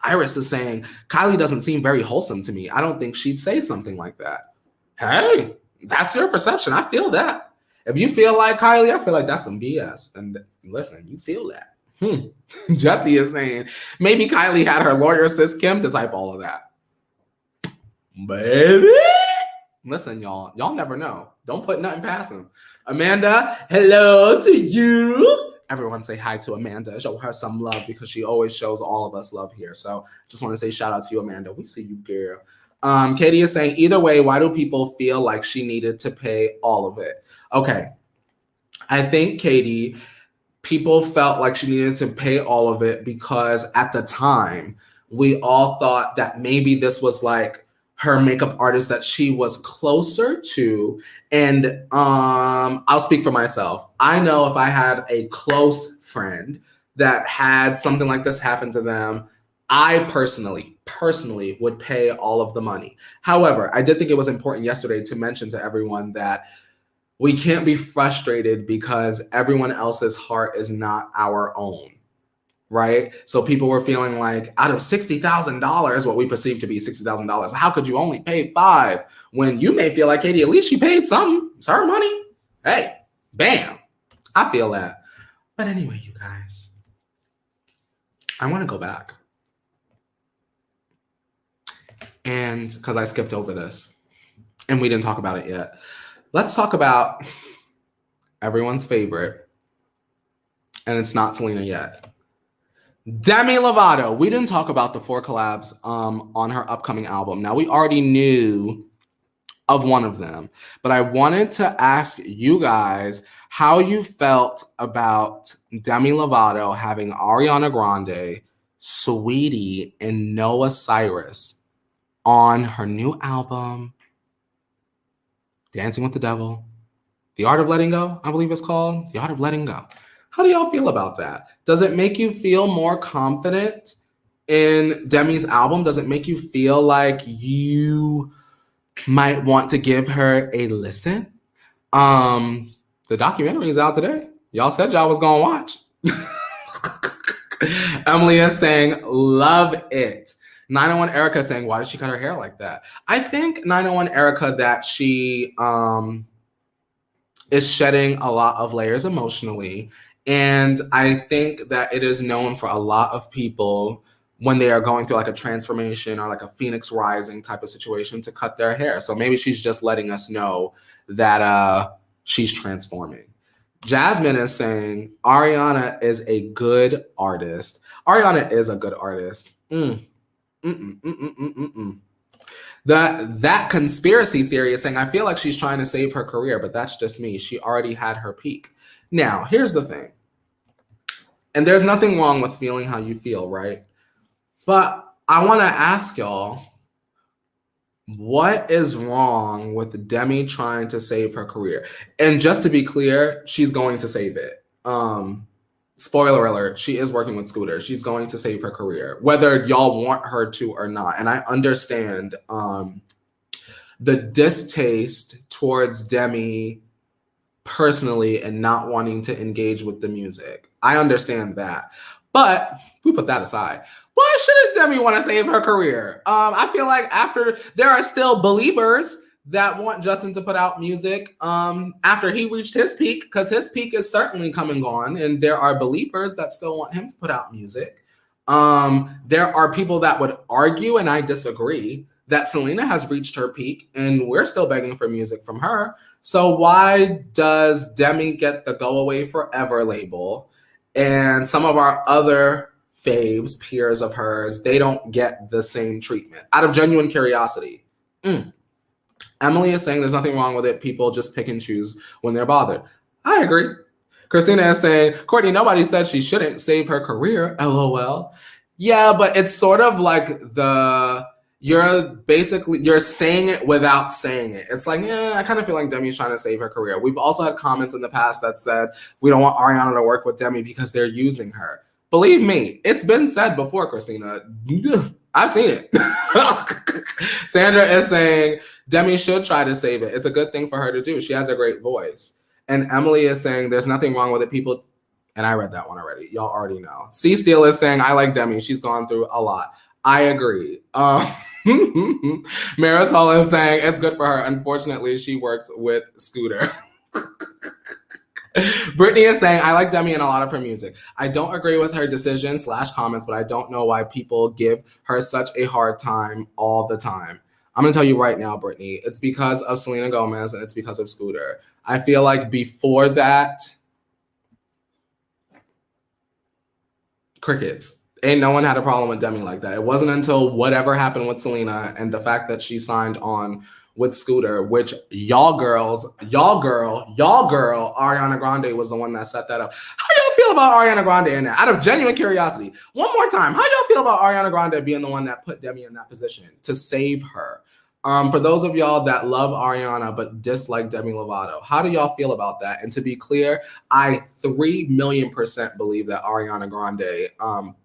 Iris is saying, Kylie doesn't seem very wholesome to me. I don't think she'd say something like that. Hey, that's your perception. I feel that. If you feel like Kylie, I feel like that's some BS. And listen, you feel that. Jesse is saying, maybe Kylie had her lawyer, sis Kim, to type all of that. Baby. Listen, y'all never know. Don't put nothing past him. Amanda, hello to you. Everyone say hi to Amanda. Show her some love because she always shows all of us love here. So just want to say shout out to you, Amanda. We see you, girl. Katie is saying, either way, why do people feel like she needed to pay all of it? Okay. I think, Katie, people felt like she needed to pay all of it because at the time, we all thought that maybe this was like her makeup artist that she was closer to. And I'll speak for myself. I know if I had a close friend that had something like this happen to them, I personally would pay all of the money. However, I did think it was important yesterday to mention to everyone that we can't be frustrated because everyone else's heart is not our own. Right? So people were feeling like out of $60,000, what we perceive to be $60,000, how could you only pay $5,000 when you may feel like, Katie, at least she paid something. It's her money. Hey, bam. I feel that. But anyway, you guys, I want to go back. And because I skipped over this and we didn't talk about it yet. Let's talk about everyone's favorite. And it's not Selena yet. Demi Lovato. We didn't talk about the 4 collabs on her upcoming album. Now, we already knew of one of them, but I wanted to ask you guys how you felt about Demi Lovato having Ariana Grande, Sweetie, and Noah Cyrus on her new album, Dancing with the Devil. The Art of Letting Go, I believe it's called. The Art of Letting Go. How do y'all feel about that? Does it make you feel more confident in Demi's album? Does it make you feel like you might want to give her a listen? The documentary is out today. Y'all said y'all was gonna watch. Emily is saying, love it. 901 Erica saying, why did she cut her hair like that? I think 901 Erica that she is shedding a lot of layers emotionally. And I think that it is known for a lot of people when they are going through like a transformation or like a phoenix rising type of situation to cut their hair. So maybe she's just letting us know that she's transforming. Jasmine is saying, Ariana is a good artist. Ariana is a good artist. That conspiracy theory is saying, I feel like she's trying to save her career, but that's just me. She already had her peak. Now, here's the thing. And there's nothing wrong with feeling how you feel, right? But I want to ask y'all, what is wrong with Demi trying to save her career? And just to be clear, she's going to save it. Spoiler alert, she is working with Scooter. She's going to save her career, whether y'all want her to or not. And I understand the distaste towards Demi personally and not wanting to engage with the music. I understand that. But we put that aside. Why shouldn't Demi want to save her career? I feel like there are still believers that want Justin to put out music after he reached his peak, because his peak is certainly come and gone, and there are believers that still want him to put out music. There are people that would argue, and I disagree, that Selena has reached her peak, and we're still begging for music from her. So why does Demi get the Go Away Forever label, and some of our other faves, peers of hers, they don't get the same treatment? Out of genuine curiosity. Emily is saying there's nothing wrong with it. People just pick and choose when they're bothered. I agree. Christina is saying, Courtney, nobody said she shouldn't save her career, LOL. Yeah, but it's sort of like you're saying it without saying it. It's like, I kind of feel like Demi's trying to save her career. We've also had comments in the past that said, we don't want Ariana to work with Demi because they're using her. Believe me, it's been said before, Christina. I've seen it. Sandra is saying, Demi should try to save it. It's a good thing for her to do. She has a great voice. And Emily is saying, there's nothing wrong with it. People, and I read that one already. Y'all already know. C Steele is saying, I like Demi. She's gone through a lot. I agree. Marisol is saying, it's good for her. Unfortunately, she works with Scooter. Brittany is saying, I like Demi and a lot of her music. I don't agree with her decisions / comments, but I don't know why people give her such a hard time all the time. I'm going to tell you right now, Brittany, it's because of Selena Gomez and it's because of Scooter. I feel like before that, crickets. Ain't no one had a problem with Demi like that. It wasn't until whatever happened with Selena and the fact that she signed on with Scooter, which y'all girl, Ariana Grande was the one that set that up. How y'all feel about Ariana Grande in that? Out of genuine curiosity, one more time, how y'all feel about Ariana Grande being the one that put Demi in that position to save her? For those of y'all that love Ariana but dislike Demi Lovato, how do y'all feel about that? And to be clear, I 3,000,000% believe that Ariana Grande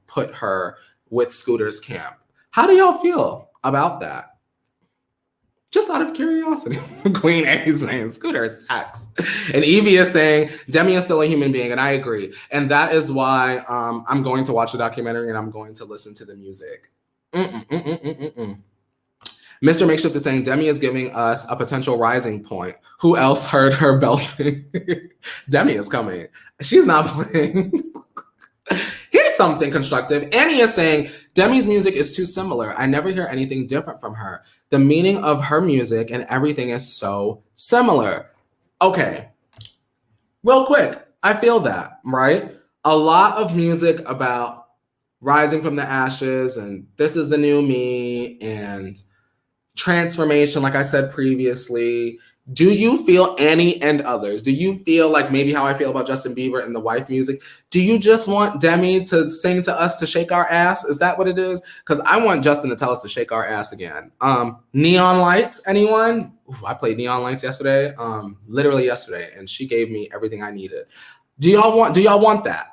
put her with Scooter's camp. How do y'all feel about that? Just out of curiosity. Queen A is saying, Scooter sucks. And Evie is saying, Demi is still a human being, and I agree. And that is why I'm going to watch the documentary and I'm going to listen to the music. Mr. Makeshift is saying, Demi is giving us a potential rising point. Who else heard her belting? Demi is coming. She's not playing. Here's something constructive. Annie is saying, Demi's music is too similar. I never hear anything different from her. The meaning of her music and everything is so similar. Okay, real quick, I feel that, right? A lot of music about rising from the ashes and this is the new me and transformation, like I said previously. Do you feel Annie and others? Do you feel like maybe how I feel about Justin Bieber and the wife music? Do you just want Demi to sing to us to shake our ass? Is that what it is? Because I want Justin to tell us to shake our ass again. Neon Lights, anyone? Ooh, I played Neon Lights yesterday, literally yesterday, and she gave me everything I needed. Do y'all want that?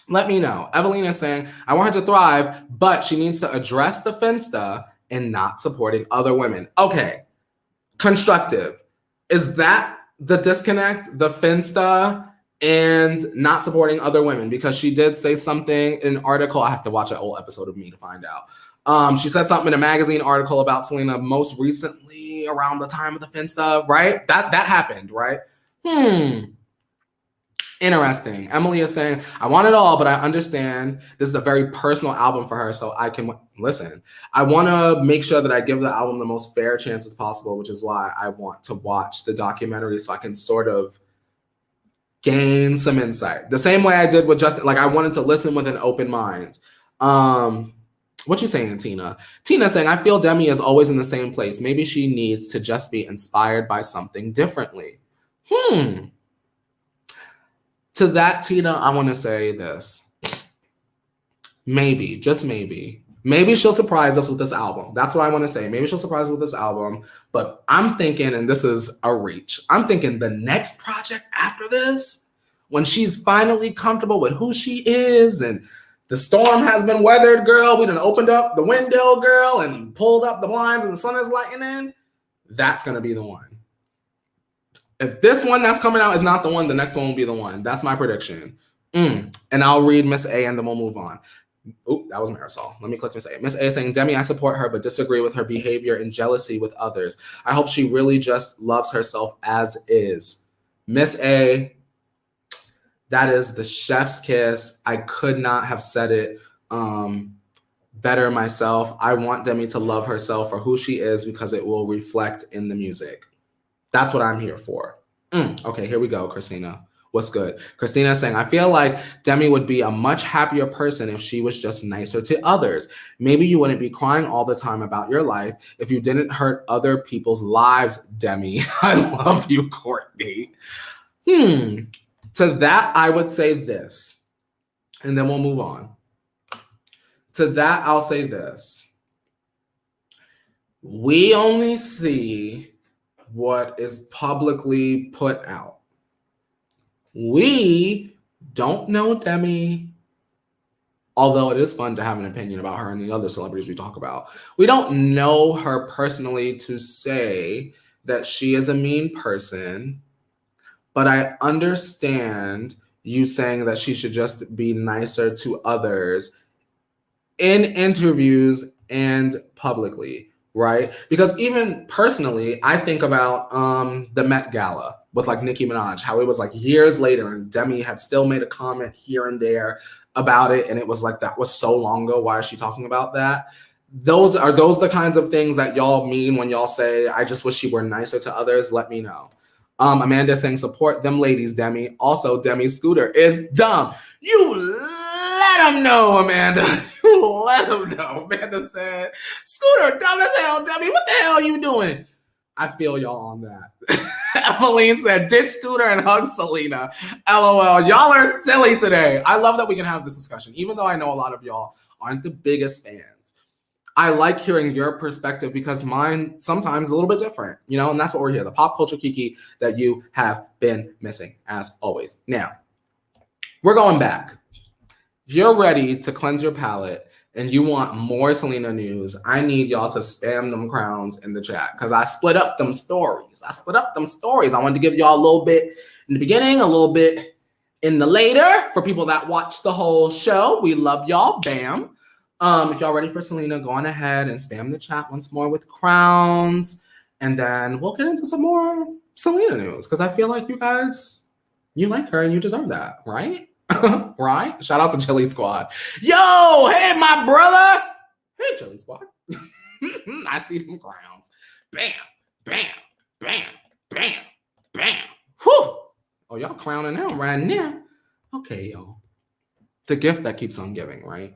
Let me know. Evelina is saying, I want her to thrive, but she needs to address the Finsta and not supporting other women. Okay, constructive. Is that the disconnect? The Finsta and not supporting other women? Because she did say something in an article. I have to watch an old episode of Me to find out. She said something in a magazine article about Selena most recently around the time of the Finsta, right? That happened, right? Interesting. Emily is saying, I want it all, but I understand this is a very personal album for her, so I can listen. I want to make sure that I give the album the most fair chance as possible, which is why I want to watch the documentary so I can sort of gain some insight. The same way I did with Justin. Like, I wanted to listen with an open mind. What you saying, Tina? Tina saying, I feel Demi is always in the same place. Maybe she needs to just be inspired by something differently. To that, Tina, I want to say this. Maybe, just maybe. Maybe she'll surprise us with this album. That's what I want to say. Maybe she'll surprise us with this album. But I'm thinking, and this is a reach, I'm thinking the next project after this, when she's finally comfortable with who she is and the storm has been weathered, girl, we done opened up the window, girl, and pulled up the blinds and the sun is lighting in, that's going to be the one. If this one that's coming out is not the one, the next one will be the one. That's my prediction. And I'll read Miss A and then we'll move on. Oh, that was Marisol. Let me click Miss A. Miss A saying, Demi, I support her, but disagree with her behavior and jealousy with others. I hope she really just loves herself as is. Miss A, that is the chef's kiss. I could not have said it better myself. I want Demi to love herself for who she is because it will reflect in the music. That's what I'm here for. Okay, here we go, Christina. What's good? Christina is saying, I feel like Demi would be a much happier person if she was just nicer to others. Maybe you wouldn't be crying all the time about your life if you didn't hurt other people's lives, Demi. I love you, Courtney. To that, I would say this, and then we'll move on. To that, I'll say this. We only see what is publicly put out. We don't know Demi, although it is fun to have an opinion about her and the other celebrities we talk about. We don't know her personally to say that she is a mean person, but I understand you saying that she should just be nicer to others in interviews and publicly, right? Because even personally, I think about the Met Gala with like Nicki Minaj, how it was like years later and Demi had still made a comment here and there about it. And it was like, that was so long ago. Why is she talking about that? Those the kinds of things that y'all mean when y'all say, I just wish she were nicer to others? Let me know. Amanda saying, support them ladies, Demi. Also, Demi's scooter is dumb. You let them know, Amanda. You let them know. Amanda said, scooter dumb as hell, Demi. What the hell are you doing? I feel y'all on that. Emmeline said, ditch Scooter and hug Selena. LOL. Y'all are silly today. I love that we can have this discussion, even though I know a lot of y'all aren't the biggest fans. I like hearing your perspective because mine sometimes is a little bit different, you know, and that's what we're here, the pop culture kiki that you have been missing, as always. Now, we're going back. If you're ready to cleanse your palate and you want more Selena news, I need y'all to spam them crowns in the chat because I split up them stories. I wanted to give y'all a little bit in the beginning, a little bit in the later. For people that watch the whole show, we love y'all. Bam. If y'all ready for Selena, go on ahead and spam the chat once more with crowns. And then we'll get into some more Selena news because I feel like you guys, you like her and you deserve that, right? Right? Shout out to Chili Squad. Yo, hey, my brother. Hey, Chili Squad. I see them crowns. Bam, bam, bam, bam, bam. Whew. Oh, y'all clowning out right now. Okay, y'all. The gift that keeps on giving, right?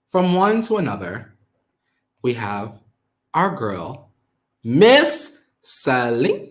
From one to another, we have our girl, Miss Selena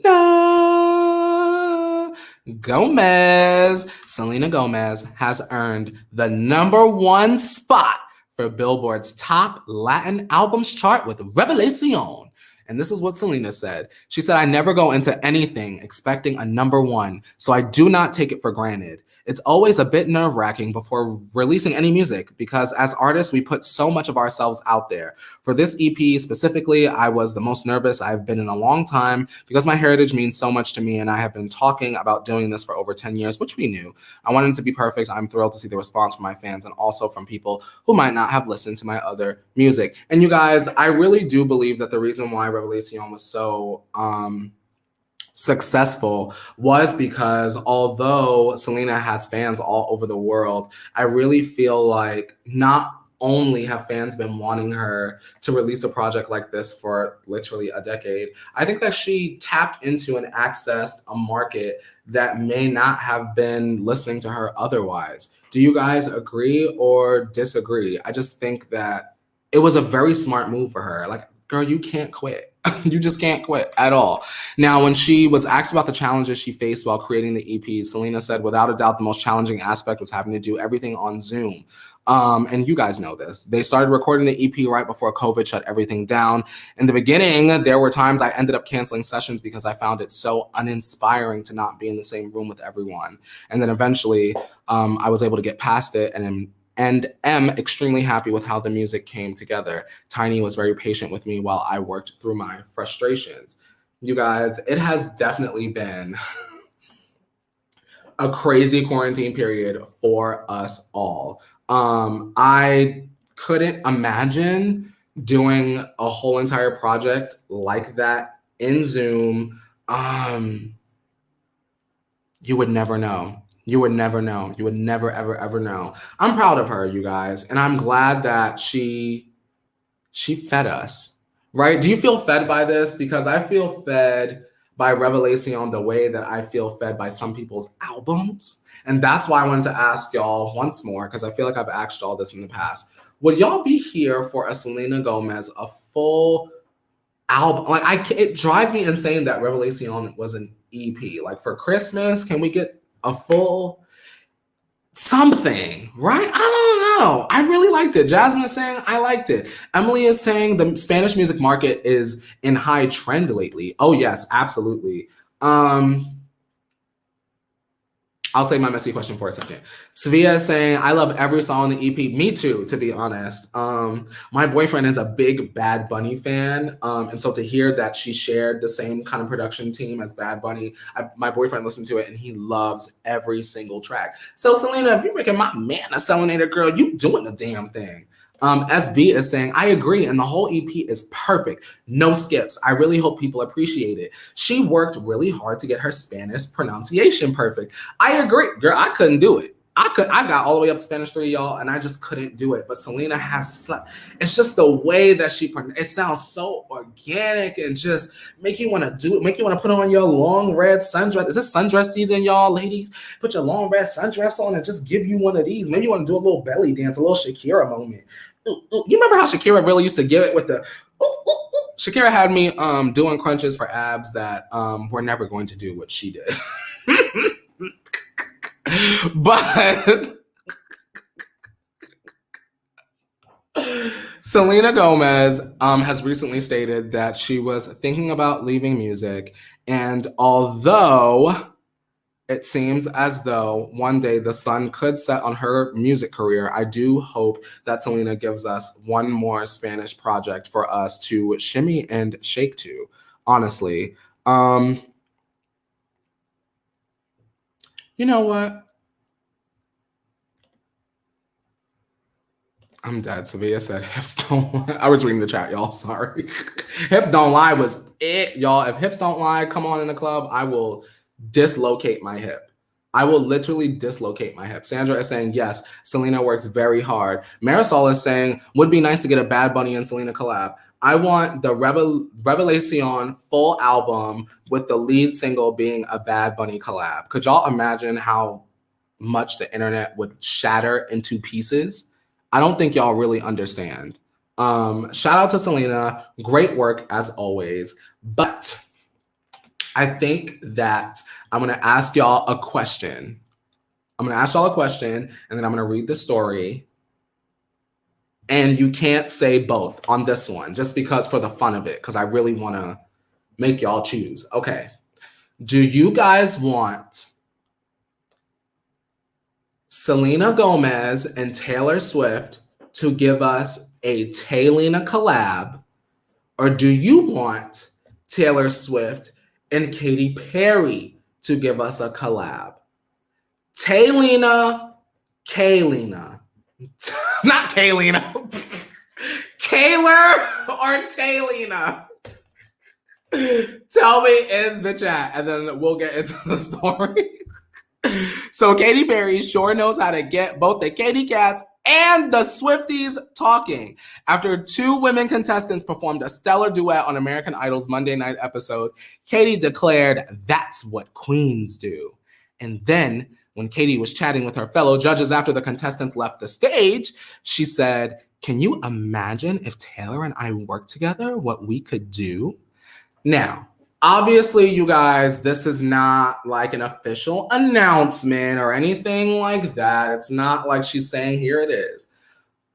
Gomez. Selena Gomez has earned the #1 spot for Billboard's top Latin albums chart with Revalacion. And this is what Selena said. She said, I never go into anything expecting a #1, so I do not take it for granted. It's always a bit nerve-wracking before releasing any music because as artists, we put so much of ourselves out there. For this EP specifically, I was the most nervous I've been in a long time because my heritage means so much to me and I have been talking about doing this for over 10 years, which we knew. I wanted it to be perfect. I'm thrilled to see the response from my fans and also from people who might not have listened to my other music. And you guys, I really do believe that the reason why Revalacion was so successful was because although Selena has fans all over the world, I really feel like not only have fans been wanting her to release a project like this for literally a decade, I think that she tapped into and accessed a market that may not have been listening to her otherwise. Do you guys agree or disagree? I just think that it was a very smart move for her. Like, girl, you can't quit. You just can't quit at all. Now, when she was asked about the challenges she faced while creating the EP, Selena said, without a doubt, the most challenging aspect was having to do everything on Zoom. And you guys know this. They started recording the EP right before COVID shut everything down. In the beginning, there were times I ended up canceling sessions because I found it so uninspiring to not be in the same room with everyone. And then eventually, I was able to get past it and am extremely happy with how the music came together. Tiny was very patient with me while I worked through my frustrations. You guys, it has definitely been a crazy quarantine period for us all. I couldn't imagine doing a whole entire project like that in Zoom. You would never know. You would never know. You would never, ever, ever know. I'm proud of her, you guys. And I'm glad that she fed us, right? Do you feel fed by this? Because I feel fed by Revalacion the way that I feel fed by some people's albums. And that's why I wanted to ask y'all once more, because I feel like I've asked y'all this in the past. Would y'all be here for a Selena Gomez, a full album? Like, it drives me insane that Revalacion was an EP. Like, for Christmas, can we get a full something, right? I don't know. I really liked it. Jasmine is saying I liked it. Emily is saying the Spanish music market is in high trend lately. Oh yes, absolutely. I'll save my messy question for a second. Sevilla is saying, I love every song on the EP. Me too, to be honest. My boyfriend is a big Bad Bunny fan. And so to hear that she shared the same kind of production team as Bad Bunny, my boyfriend listened to it and he loves every single track. So Selena, if you're making my man a Selena girl, you doing the damn thing. SV is saying, I agree, and the whole EP is perfect. No skips. I really hope people appreciate it. She worked really hard to get her Spanish pronunciation perfect. I agree. Girl, I couldn't do it. I got all the way up to Spanish 3, y'all, and I just couldn't do it. But Selena has, it's just the way that it sounds so organic and just make you want to do it, make you want to put on your long red sundress. Is this sundress season, y'all, ladies? Put your long red sundress on and just give you one of these. Maybe you want to do a little belly dance, a little Shakira moment. Ooh, ooh. You remember how Shakira really used to give it with the ooh, ooh, ooh. Shakira had me doing crunches for abs that were never going to do what she did. But Selena Gomez has recently stated that she was thinking about leaving music, and although it seems as though one day the sun could set on her music career, I do hope that Selena gives us one more Spanish project for us to shimmy and shake to, honestly. You know what? I'm dead. Sevilla said hips don't lie. I was reading the chat, y'all. Sorry. Hips don't lie was it, y'all. If hips don't lie, come on in the club. I will dislocate my hip. I will literally dislocate my hip. Sandra is saying, yes, Selena works very hard. Marisol is saying, would be nice to get a Bad Bunny and Selena collab. I want the Revalacion full album with the lead single being a Bad Bunny collab. Could y'all imagine how much the internet would shatter into pieces? I don't think y'all really understand. Shout out to Selena. Great work as always. But I think that I'm going to ask y'all a question. I'm going to ask y'all a question, and then I'm going to read the story. And you can't say both on this one, just because for the fun of it, because I really want to make y'all choose. Okay. Do you guys want Selena Gomez and Taylor Swift to give us a Taylena collab, or do you want Taylor Swift and Katy Perry to give us a collab? Taylena, Kaylina. Not Kaylina. Kaylor or Taylena? Tell me in the chat, and then we'll get into the story. So Katy Perry sure knows how to get both the Katy Cats and the Swifties talking. After 2 women contestants performed a stellar duet on American Idol's Monday night episode, Katy declared, "That's what queens do." And then, when Katy was chatting with her fellow judges after the contestants left the stage, she said, "Can you imagine if Taylor and I worked together, what we could do?" Now, obviously, you guys, this is not like an official announcement or anything like that. It's not like she's saying, here it is.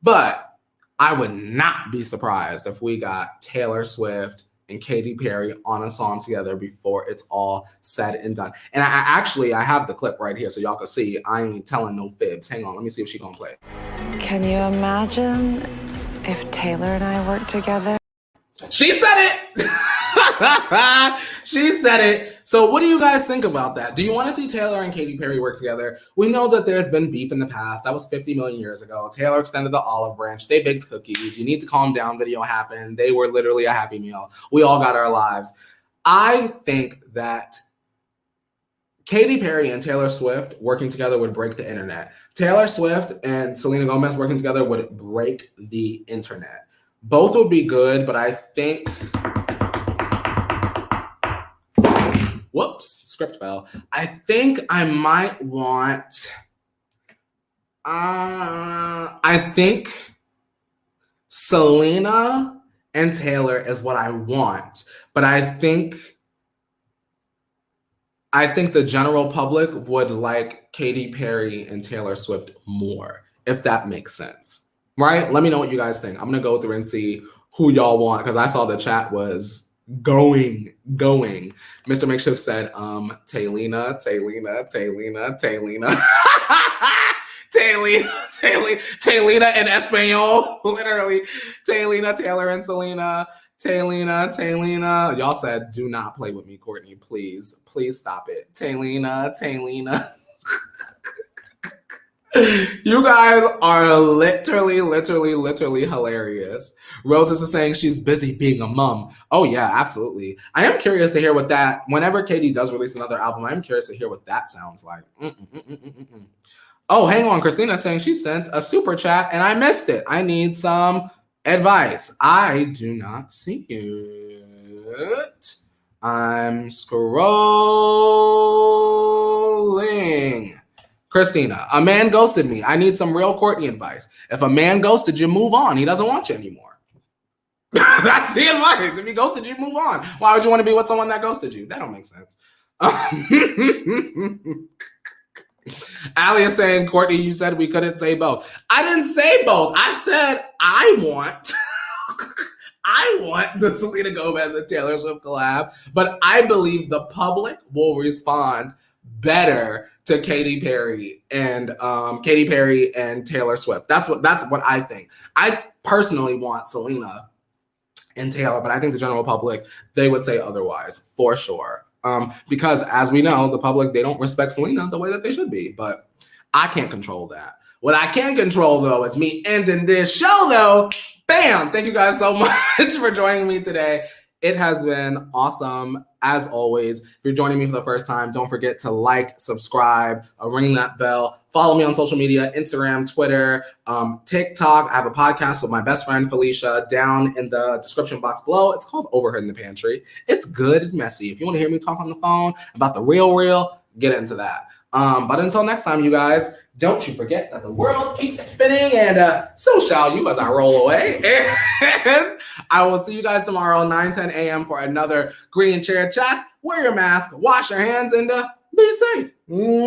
But I would not be surprised if we got Taylor Swift and Katy Perry on a song together before it's all said and done. And I have the clip right here so y'all can see. I ain't telling no fibs. Hang on, let me see if she gonna play it. Can you imagine if Taylor and I worked together? She said it! She said it. So what do you guys think about that? Do you want to see Taylor and Katy Perry work together? We know that there's been beef in the past. That was 50 million years ago. Taylor extended the olive branch. They baked cookies. You need to calm down video happened. They were literally a happy meal. We all got our lives. I think that Katy Perry and Taylor Swift working together would break the internet. Taylor Swift and Selena Gomez working together would break the internet. Both would be good, but I think... Whoops, script fell. I think I might want... I think Selena and Taylor is what I want. But I think the general public would like Katy Perry and Taylor Swift more, if that makes sense. Right? Let me know what you guys think. I'm going to go through and see who y'all want, because I saw the chat was going. Mr. Makeshift said, Taylena. Taylena in Espanol. Literally. Taylena, Taylor, and Selena. Taylena. Y'all said, do not play with me, Courtney. Please stop it. Taylena. You guys are literally hilarious. Roses is saying she's busy being a mom. Oh yeah, absolutely. I am curious to hear what that, whenever Katy does release another album, I'm curious to hear what that sounds like. Oh, hang on. Christina saying she sent a super chat and I missed it. I need some advice. I do not see it. I'm scrolling. Christina, a man ghosted me. I need some real Courtney advice. If a man ghosted you, move on. He doesn't want you anymore. That's the advice. If he ghosted you, move on. Why would you want to be with someone that ghosted you? That don't make sense. Ali is saying, Courtney, you said we couldn't say both. I didn't say both. I said I want the Selena Gomez and Taylor Swift collab, but I believe the public will respond better to Katy Perry and Taylor Swift. That's what I think. I personally want Selena and Taylor, but I think the general public, they would say otherwise for sure. Because as we know, the public, they don't respect Selena the way that they should be, but I can't control that. What I can control though is me ending this show though. Bam! Thank you guys so much for joining me today. It has been awesome, as always. If you're joining me for the first time, don't forget to like, subscribe, ring that bell. Follow me on social media, Instagram, Twitter, TikTok. I have a podcast with my best friend, Felicia, down in the description box below. It's called Overheard in the Pantry. It's good and messy. If you want to hear me talk on the phone about the real, get into that. But until next time, you guys, don't you forget that the world keeps spinning, and so shall you as I roll away. And I will see you guys tomorrow, 9-10 a.m. for another Green Chair Chat. Wear your mask, wash your hands, and be safe.